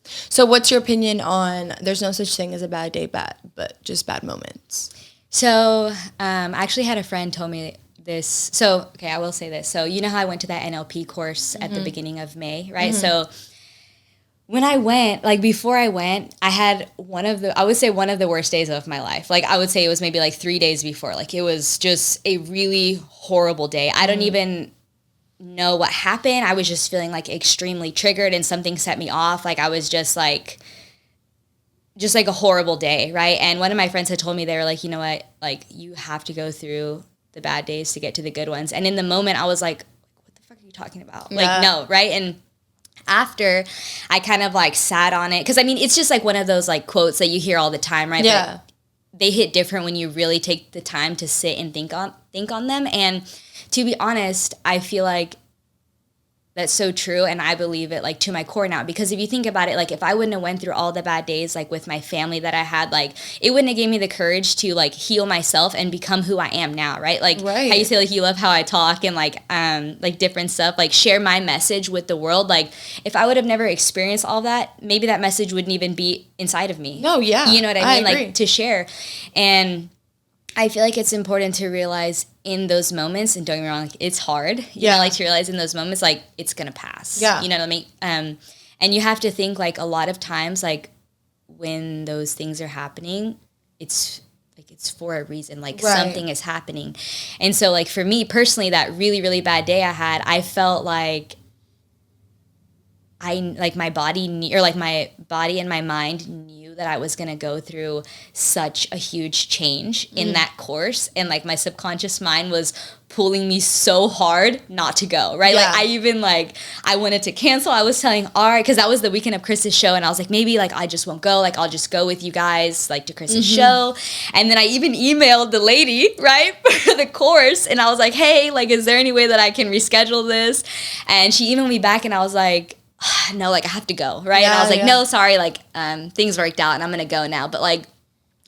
so what's your opinion on, there's no such thing as a bad day, but just bad moments? So I actually had a friend told me this. So, okay, I will say this. So, you know how I went to that NLP course at the beginning of May, right? So when I went, like, before I went, I had one of the worst days of my life. Like, I would say it was maybe, like, 3 days before. Like, it was just a really horrible day. I don't even know what happened. I was just feeling, like, extremely triggered, and something set me off. Like, I was just like, just like a horrible day, right? And one of my friends had told me, they were like, you know what, like you have to go through the bad days to get to the good ones. And in the moment I was like, what the fuck are you talking about? Yeah. Like, no, right? And after I kind of like sat on it, because I mean, it's just like one of those like quotes that you hear all the time, right? Yeah. But they hit different when you really take the time to sit and think on them. And to be honest, I feel like that's so true, and I believe it like to my core now, because if you think about it, like if I wouldn't have went through all the bad days like with my family that I had, like it wouldn't have gave me the courage to like heal myself and become who I am now, right? Like how you say like you love how I talk and like different stuff, like share my message with the world. Like if I would have never experienced all that, maybe that message wouldn't even be inside of me. No, yeah. You know what I mean? agree. Like to share. And I feel like it's important to realize in those moments, and don't get me wrong, like, it's hard. You know, like to realize in those moments, like it's gonna pass. Yeah. You know what I mean? And you have to think like a lot of times, like when those things are happening, it's for a reason. Like something is happening. And so like for me personally, that really, really bad day I had, I felt like my body and my mind knew that I was going to go through such a huge change in that course. And like my subconscious mind was pulling me so hard not to go, right? Yeah. Like I even like, I wanted to cancel. I was telling Ari, because that was the weekend of Chris's show, and I was like, maybe like I just won't go. Like I'll just go with you guys like to Chris's show. And then I even emailed the lady, right, for the course. And I was like, hey, like, is there any way that I can reschedule this? And she emailed me back, and I was like, no, like I have to go, right? Yeah, and I was like, no, sorry, like things worked out and I'm gonna go now. But like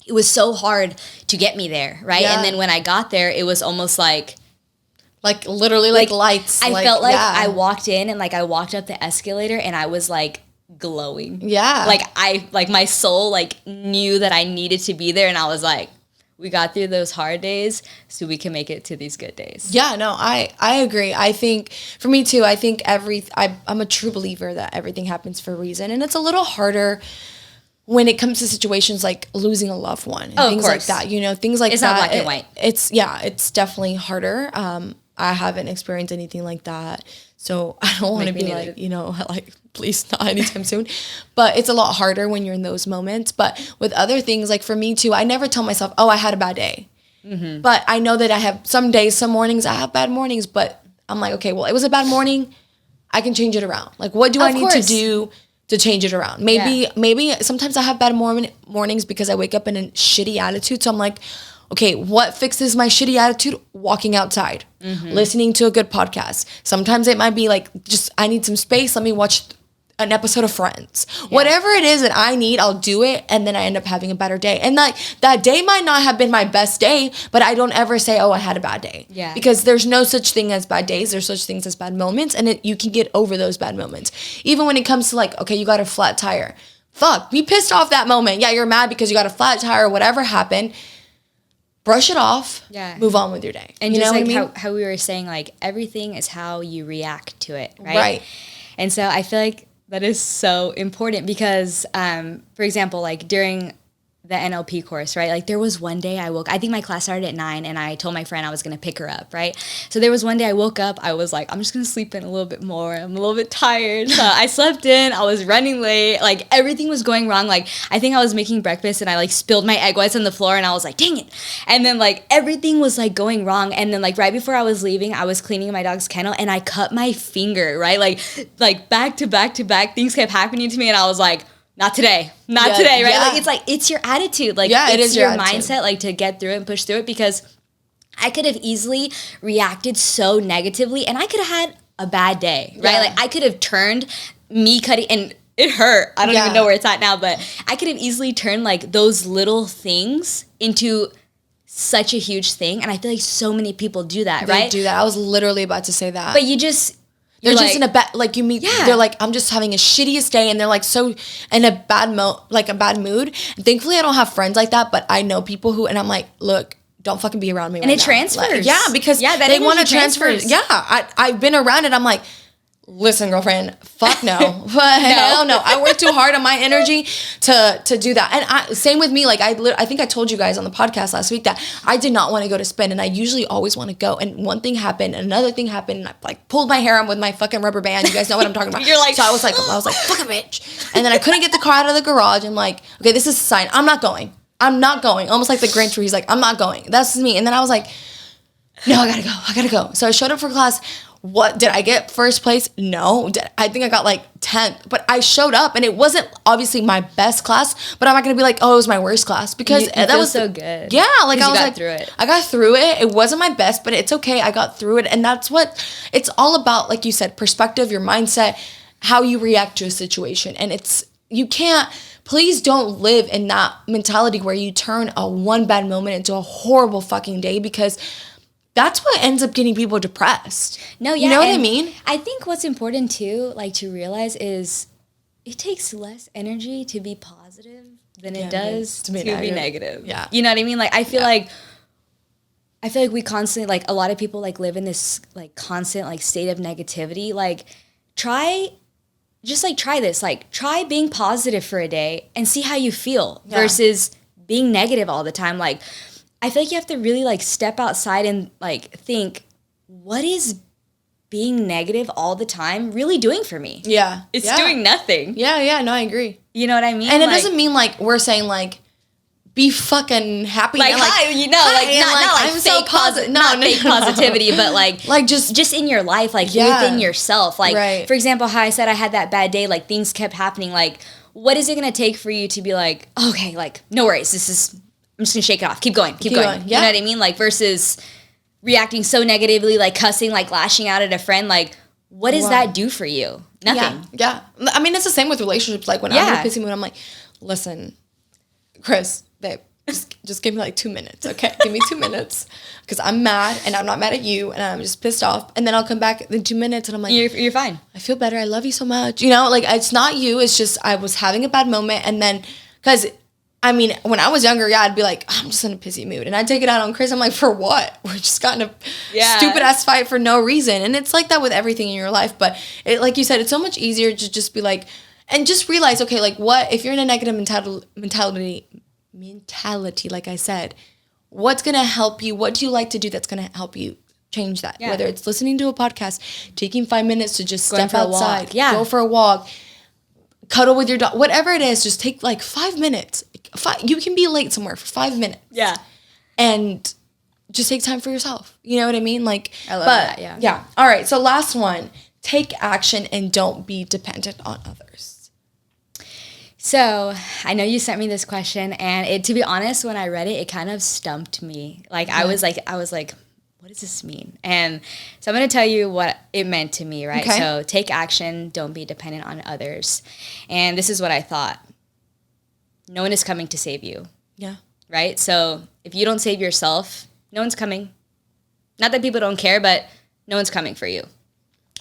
it was so hard to get me there, right? Yeah. And then when I got there, it was almost like literally like lights. I felt like I walked in and like I walked up the escalator and I was like glowing. Yeah. Like my soul like knew that I needed to be there, and I was like, we got through those hard days so we can make it to these good days. Yeah, no, I agree. I think, for me too, I think I'm a true believer that everything happens for a reason. And it's a little harder when it comes to situations like losing a loved one and things like that. You know, things like that. It's not black and white. It's definitely harder. I haven't experienced anything like that. So I don't want to be like, you know, like, please not anytime soon. But it's a lot harder when you're in those moments. But with other things, like for me too, I never tell myself, oh, I had a bad day. Mm-hmm. But I know that I have some days, some mornings, I have bad mornings. But I'm like, okay, well, it was a bad morning. I can change it around. Like, what do I need to do to change it around? Maybe sometimes I have bad mornings because I wake up in a shitty attitude. So I'm like, okay, what fixes my shitty attitude? Walking outside, listening to a good podcast. Sometimes it might be like, just, I need some space. Let me watch an episode of Friends. Yeah. Whatever it is that I need, I'll do it. And then I end up having a better day. And like that day might not have been my best day, but I don't ever say, oh, I had a bad day. Yeah. Because there's no such thing as bad days. There's such things as bad moments. And you can get over those bad moments. Even when it comes to like, okay, you got a flat tire. Fuck, be pissed off that moment. Yeah, you're mad because you got a flat tire or whatever happened. Brush it off, move on with your day. And you just know like what I mean? how we were saying, like everything is how you react to it, right? Right. And so I feel like that is so important because, for example, like during the NLP course, right? Like there was one day I think my class started at 9 and I told my friend I was going to pick her up, right? So there was one day I woke up, I was like, I'm just going to sleep in a little bit more. I'm a little bit tired. So I slept in, I was running late, like everything was going wrong. Like I think I was making breakfast and I like spilled my egg whites on the floor and I was like, dang it. And then like everything was like going wrong. And then like right before I was leaving, I was cleaning my dog's kennel and I cut my finger, right? Like back to back to back, things kept happening to me and I was like, not today, right? Yeah. It's your attitude. Like, it is your mindset, like, to get through it and push through it, because I could have easily reacted so negatively and I could have had a bad day, right? Yeah. Like, I could have turned me cutting, and it hurt. I don't even know where it's at now, but I could have easily turned, like, those little things into such a huge thing. And I feel like so many people do that, right? They do that. I was literally about to say that. But you just... They're just in a bad, like you meet, they're like, I'm just having a shittiest day, and they're like so in a bad mood. And thankfully I don't have friends like that, but I know people who, and I'm like, look, don't fucking be around me. And it transfers. Like, because they want to transfer. Yeah, I've been around it. I'm like, Listen, girlfriend, fuck no. But hell no. I work too hard on my energy to do that. And same with me. Like, I think I told you guys on the podcast last week that I did not want to go to spin, and I usually always want to go. And one thing happened, another thing happened, and I like pulled my hair out with my fucking rubber band. You guys know what I'm talking about. You're like, so I was like, fuck a bitch. And then I couldn't get the car out of the garage. I'm like, okay, this is a sign. I'm not going. Almost like the Grinch where he's like, I'm not going. That's me. And then I was like, no, I gotta go. So I showed up for class. What did I get first place? No. I think I got like 10th, but I showed up, and it wasn't obviously my best class, but I'm not going to be like, oh, it was my worst class, because that was so good. Yeah. Like I was like, through it. I got through it. It wasn't my best, but it's okay. I got through it. And that's what it's all about. Like you said, perspective, your mindset, how you react to a situation. And please don't live in that mentality where you turn a one bad moment into a horrible fucking day, because that's what ends up getting people depressed. No, yeah. You know what I mean? I think what's important too, like to realize, is it takes less energy to be positive than it does to be negative. Yeah. You know what I mean? Like I feel like we constantly, like a lot of people like live in this like constant like state of negativity. Like try this. Like try being positive for a day and see how you feel versus being negative all the time. Like I feel like you have to really like step outside and like think, what is being negative all the time really doing for me? Yeah. It's doing nothing. Yeah, no, I agree. You know what I mean? And it doesn't mean like we're saying like be fucking happy. Like, hi, you know, like not like I'm fake so positive. No, fake positivity, but like just in your life, like within yourself. Like for example, how I said I had that bad day, like things kept happening. Like what is it gonna take for you to be like, okay, like no worries, I'm just gonna shake it off. Keep going. Yeah. You know what I mean? Like versus reacting so negatively, like cussing, like lashing out at a friend. Like, what does that do for you? Nothing. Yeah. I mean, it's the same with relationships. Like when I'm in a pissy mood, I'm like, listen, Chris, babe, just give me like 2 minutes, okay? Give me 2 minutes, because I'm mad, and I'm not mad at you, and I'm just pissed off. And then I'll come back in 2 minutes, and I'm like, you're fine. I feel better. I love you so much. You know, like it's not you. It's just I was having a bad moment, and then because. I mean, when I was younger, I'd be like, I'm just in a pissy mood. And I'd take it out on Chris. I'm like, for what? We're just got in a stupid-ass fight for no reason. And it's like that with everything in your life. But like you said, it's so much easier to just be like, and just realize, okay, like what, if you're in a negative mentality, like I said, what's going to help you? What do you like to do that's going to help you change that? Yeah. Whether it's listening to a podcast, taking 5 minutes to just step outside, go for a walk, cuddle with your dog, whatever it is, just take like 5 minutes. You can be late somewhere for 5 minutes. Yeah. And just take time for yourself. You know what I mean? Like, I love that. Yeah. Yeah. All right. So last one, take action and don't be dependent on others. So I know you sent me this question, and to be honest, when I read it, it kind of stumped me. Like I was like, what does this mean? And so I'm going to tell you what it meant to me, right? Okay. So take action, don't be dependent on others. And this is what I thought. No one is coming to save you. Yeah. Right? So if you don't save yourself, no one's coming. Not that people don't care, but no one's coming for you.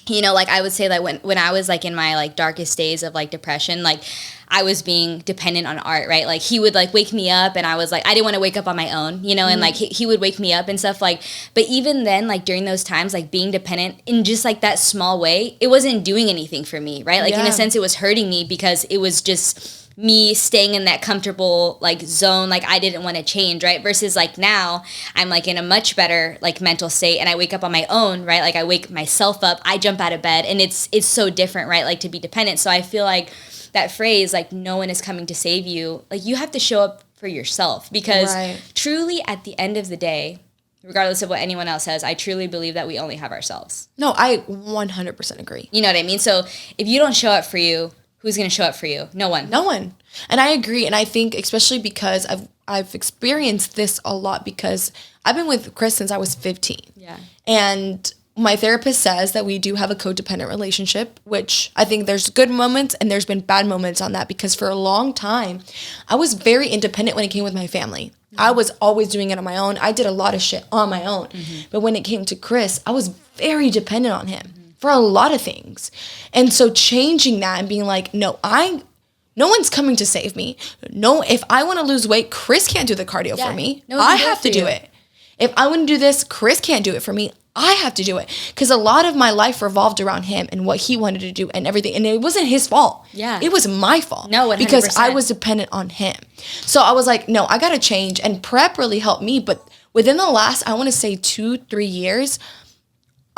You know, like I would say that when I was like in my like darkest days of like depression, like I was being dependent on Art, right? Like he would like wake me up, and I was like, I didn't want to wake up on my own, you know, and like he would wake me up and stuff like, but even then, like during those times, like being dependent in just like that small way, it wasn't doing anything for me, right? Like in a sense, it was hurting me because it was just me staying in that comfortable like zone, like I didn't want to change, right? Versus like now I'm like in a much better like mental state, and I wake up on my own, right? Like I wake myself up, I jump out of bed, and it's so different, right? Like to be dependent. So I feel like that phrase, like no one is coming to save you, like you have to show up for yourself, because truly at the end of the day, regardless of what anyone else says, I truly believe that we only have ourselves. No, I 100% agree. You know what I mean? So if you don't show up for you, who's going to show up for you? No one. No one. And I agree. And I think especially because I've experienced this a lot, because I've been with Chris since I was 15. Yeah. And my therapist says that we do have a codependent relationship, which I think there's good moments and there's been bad moments on that, because for a long time, I was very independent when it came with my family. Mm-hmm. I was always doing it on my own. I did a lot of shit on my own. Mm-hmm. But when it came to Chris, I was very dependent on him for a lot of things. And so changing that and being like, no one's coming to save me. No, if I want to lose weight, Chris can't do the cardio for me. I have to do it. If I want to do this, Chris can't do it for me. I have to do it. Because a lot of my life revolved around him and what he wanted to do and everything. And it wasn't his fault. Yeah. It was my fault. No, 100%. Because I was dependent on him. So I was like, no, I got to change. And prep really helped me. But within the last, I want to say 2-3 years,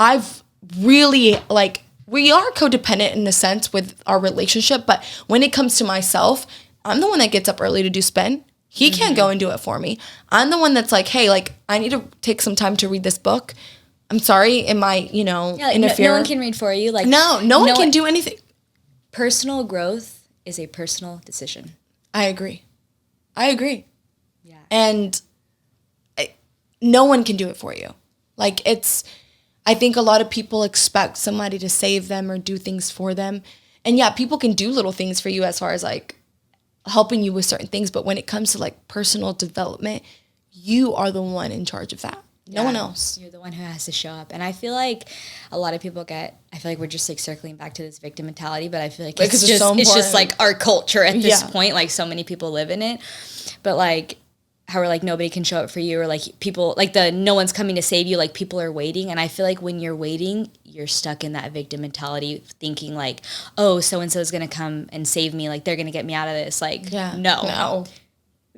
I've really, like, we are codependent in a sense with our relationship. But when it comes to myself, I'm the one that gets up early to do spin. He can't go and do it for me. I'm the one that's like, hey, like, I need to take some time to read this book. I'm sorry, am I, interfere? No one can read for you. Like no one can do anything. Personal growth is a personal decision. I agree. Yeah. And no one can do it for you. Like, I think a lot of people expect somebody to save them or do things for them. And yeah, people can do little things for you as far as like helping you with certain things. But when it comes to like personal development, you are the one in charge of that. No one else. You're the one who has to show up. And I feel like a lot of people we're just like circling back to this victim mentality, but I feel like it's just like our culture at this point. Like so many people live in it. But like how we're like, nobody can show up for you, or like people like no one's coming to save you. Like people are waiting. And I feel like when you're waiting, you're stuck in that victim mentality thinking like, oh, so-and-so is going to come and save me. Like they're going to get me out of this. Like, no.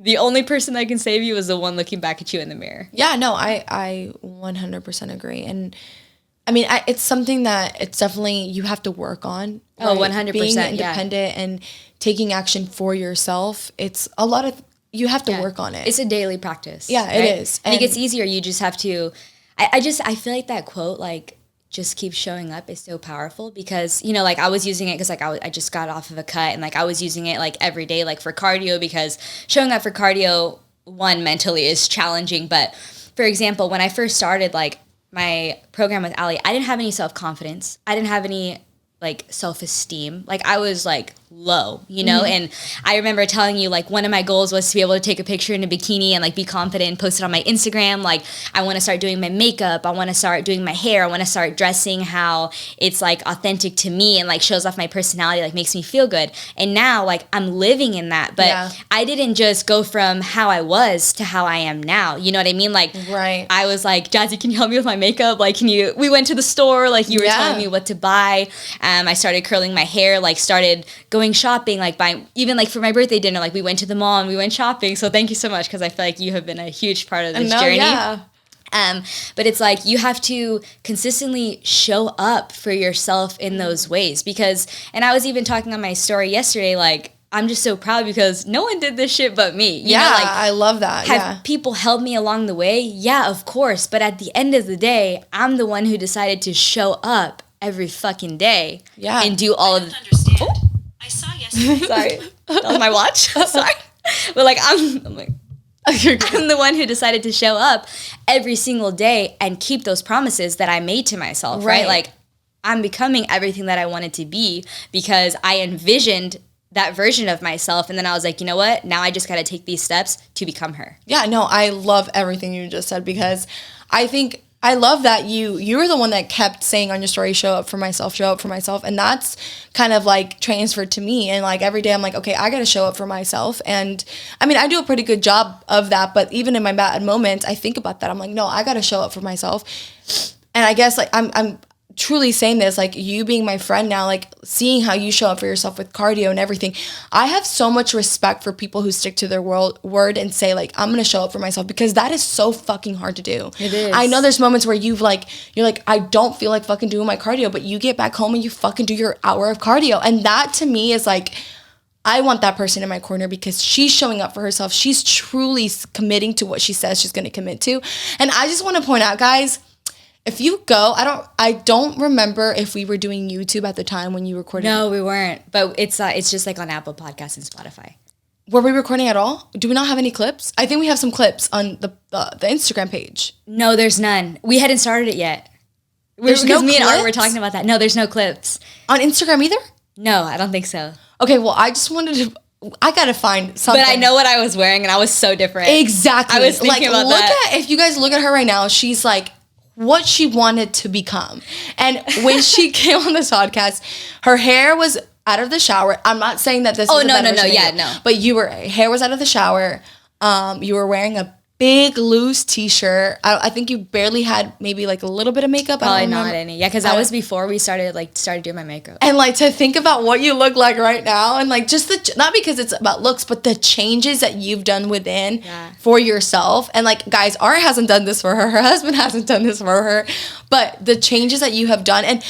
The only person that can save you is the one looking back at you in the mirror. Yeah, no, I 100% agree. And I mean, it's something that it's definitely, you have to work on. Right? Oh, 100%. Being independent and taking action for yourself. It's a lot of, you have to work on it. It's a daily practice. Yeah, right? It is. And it gets easier. You just have to, I feel like that quote, like, just keep showing up is so powerful because, like I was using it because like I just got off of a cut and like I was using it like every day, like for cardio, because showing up for cardio, one, mentally is challenging. But for example, when I first started like my program with Ali, I didn't have any self-confidence. I didn't have any like self-esteem. Like I was like low, and I remember telling you like one of my goals was to be able to take a picture in a bikini and like be confident and post it on my Instagram. Like I want to start doing my makeup. I want to start doing my hair. I want to start dressing how it's like authentic to me and like shows off my personality, like makes me feel good. And now like I'm living in that, but I didn't just go from how I was to how I am now. You know what I mean? Like right. I was like, Jazzy, can you help me with my makeup? Like, we went to the store, like you were telling me what to buy. I started curling my hair, like started going shopping, like buying, even like for my birthday dinner, like we went to the mall and we went shopping. So thank you so much, because I feel like you have been a huge part of this journey. Yeah. But it's like you have to consistently show up for yourself in those ways because, and I was even talking on my story yesterday, like I'm just so proud because no one did this shit but me. You know, like, I love that. Have people held me along the way? Yeah, of course. But at the end of the day, I'm the one who decided to show up every fucking day and do all of understand. Oh. I saw yesterday. Sorry. That was my watch. Sorry. But like I'm the one who decided to show up every single day and keep those promises that I made to myself, right? Like I'm becoming everything that I wanted to be because I envisioned that version of myself. And then I was like, you know what? Now I just got to take these steps to become her. Yeah, no, I love everything you just said because I think I love that you were the one that kept saying on your story, show up for myself. And that's kind of like transferred to me. And like every day I'm like, okay, I got to show up for myself. And I mean, I do a pretty good job of that. But even in my bad moments, I think about that. I'm like, no, I got to show up for myself. And I guess like I'm truly saying this, like you being my friend now, like seeing how you show up for yourself with cardio and everything. I have so much respect for people who stick to their word and say like, I'm going to show up for myself because that is so fucking hard to do. It is. I know there's moments where you're like, I don't feel like fucking doing my cardio, but you get back home and you fucking do your hour of cardio. And that to me is like, I want that person in my corner because she's showing up for herself. She's truly committing to what she says she's going to commit to. And I just want to point out, guys, if you go, I don't remember if we were doing YouTube at the time when you recorded. No, we weren't. But it's just like on Apple Podcasts and Spotify. Were we recording at all? Do we not have any clips? I think we have some clips on the Instagram page. No, there's none. We hadn't started it yet. There's no clips? Me and Art were talking about that. No, there's no clips. On Instagram either? No, I don't think so. Okay, well, I just wanted to... I gotta find something. But I know what I was wearing and I was so different. Exactly. I was thinking about that. If you guys look at her right now, she's like... what she wanted to become. And when she came on this podcast, her hair was out of the shower. I'm not saying that this is no. But hair was out of the shower. You were wearing a big loose t-shirt. I think you barely had maybe like a little bit of makeup. Probably not any. Yeah, because that was before we started doing my makeup. And like to think about what you look like right now, and like just not because it's about looks, but the changes that you've done within for yourself. And like, guys, Ara hasn't done this for her husband hasn't done this for her, but the changes that you have done, and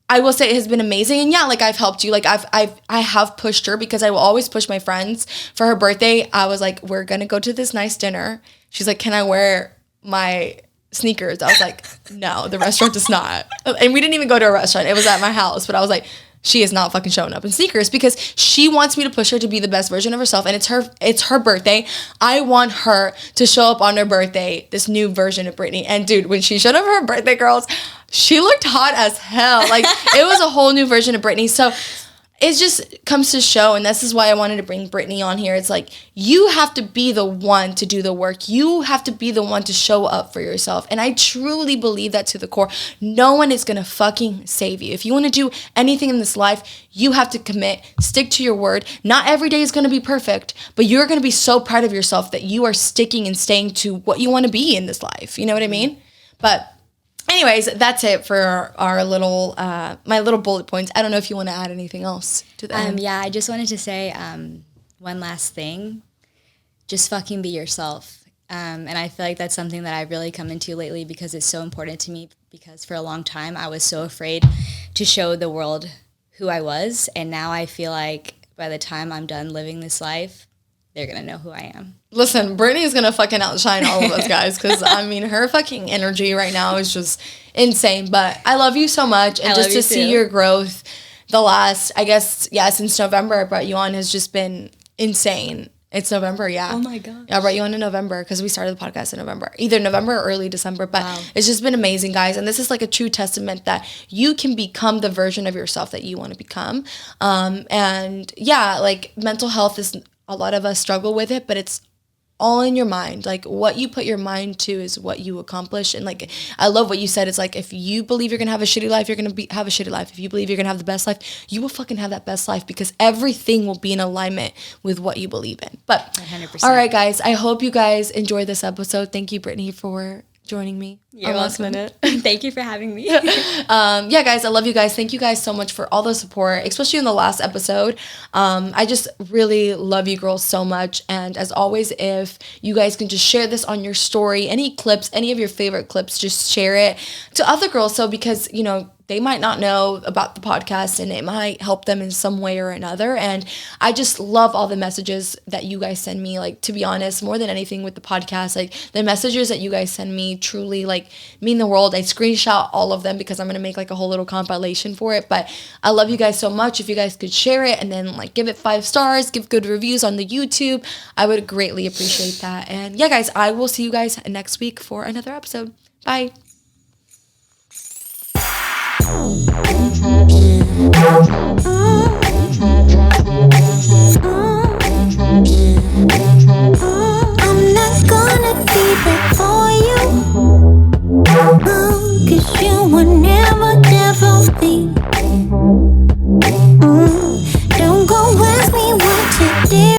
I will say it has been amazing. And yeah, like I've helped you. Like I have pushed her, because I will always push my friends. For her birthday, I was like, we're gonna go to this nice dinner. She's like, can I wear my sneakers? I was like, no, the restaurant does not. And we didn't even go to a restaurant. It was at my house. But I was like, she is not fucking showing up in sneakers, because she wants me to push her to be the best version of herself. And it's her birthday. I want her to show up on her birthday, this new version of Brittney. And dude, when she showed up for her birthday, girls, she looked hot as hell. Like, it was a whole new version of Brittney. So it just comes to show, and this is why I wanted to bring Brittney on here. It's like, you have to be the one to do the work. You have to be the one to show up for yourself. And I truly believe that to the core. No one is going to fucking save you. If you want to do anything in this life, you have to commit, stick to your word. Not every day is going to be perfect, but you're going to be so proud of yourself that you are sticking and staying to what you want to be in this life. You know what I mean? But anyways, that's it for our little, my little bullet points. I don't know if you want to add anything else to that. Yeah, I just wanted to say one last thing. Just fucking be yourself. And I feel like that's something that I've really come into lately, because it's so important to me, because for a long time I was so afraid to show the world who I was. And now I feel like by the time I'm done living this life, they're going to know who I am. Listen, Brittney is going to fucking outshine all of us, guys, because, I mean, her fucking energy right now is just insane. But I love you so much. And just to see your growth the last, I guess, since November I brought you on has just been insane. It's November, yeah. Oh, my God. Yeah, I brought you on in November, because we started the podcast in November. Either November or early December. But It's just been amazing, guys. And this is like a true testament that you can become the version of yourself that you want to become. And, yeah, like, mental health is... A lot of us struggle with it, but it's all in your mind. Like, what you put your mind to is what you accomplish. And like, I love what you said. It's like, if you believe you're gonna have a shitty life, you're gonna have a shitty life. If you believe you're gonna have the best life, you will fucking have that best life, because everything will be in alignment with what you believe in. But 100%. All right, guys, I hope you guys enjoyed this episode. Thank you, Brittney, for joining me. You're last welcome. minute. Thank you for having me. Yeah, guys, I love you guys. Thank you guys so much for all the support, especially in the last episode. I just really love you girls so much. And as always, if you guys can just share this on your story, any clips, any of your favorite clips, just share it to other girls. So because, you know, they might not know about the podcast, and it might help them in some way or another. And I just love all the messages that you guys send me. Like, to be honest, more than anything with the podcast, like, the messages that you guys send me truly, like, mean the world. I screenshot all of them, because I'm going to make, like, a whole little compilation for it. But I love you guys so much. If you guys could share it and then, like, give it 5 stars, give good reviews on the YouTube, I would greatly appreciate that. And yeah, guys, I will see you guys next week for another episode. Bye. Oh,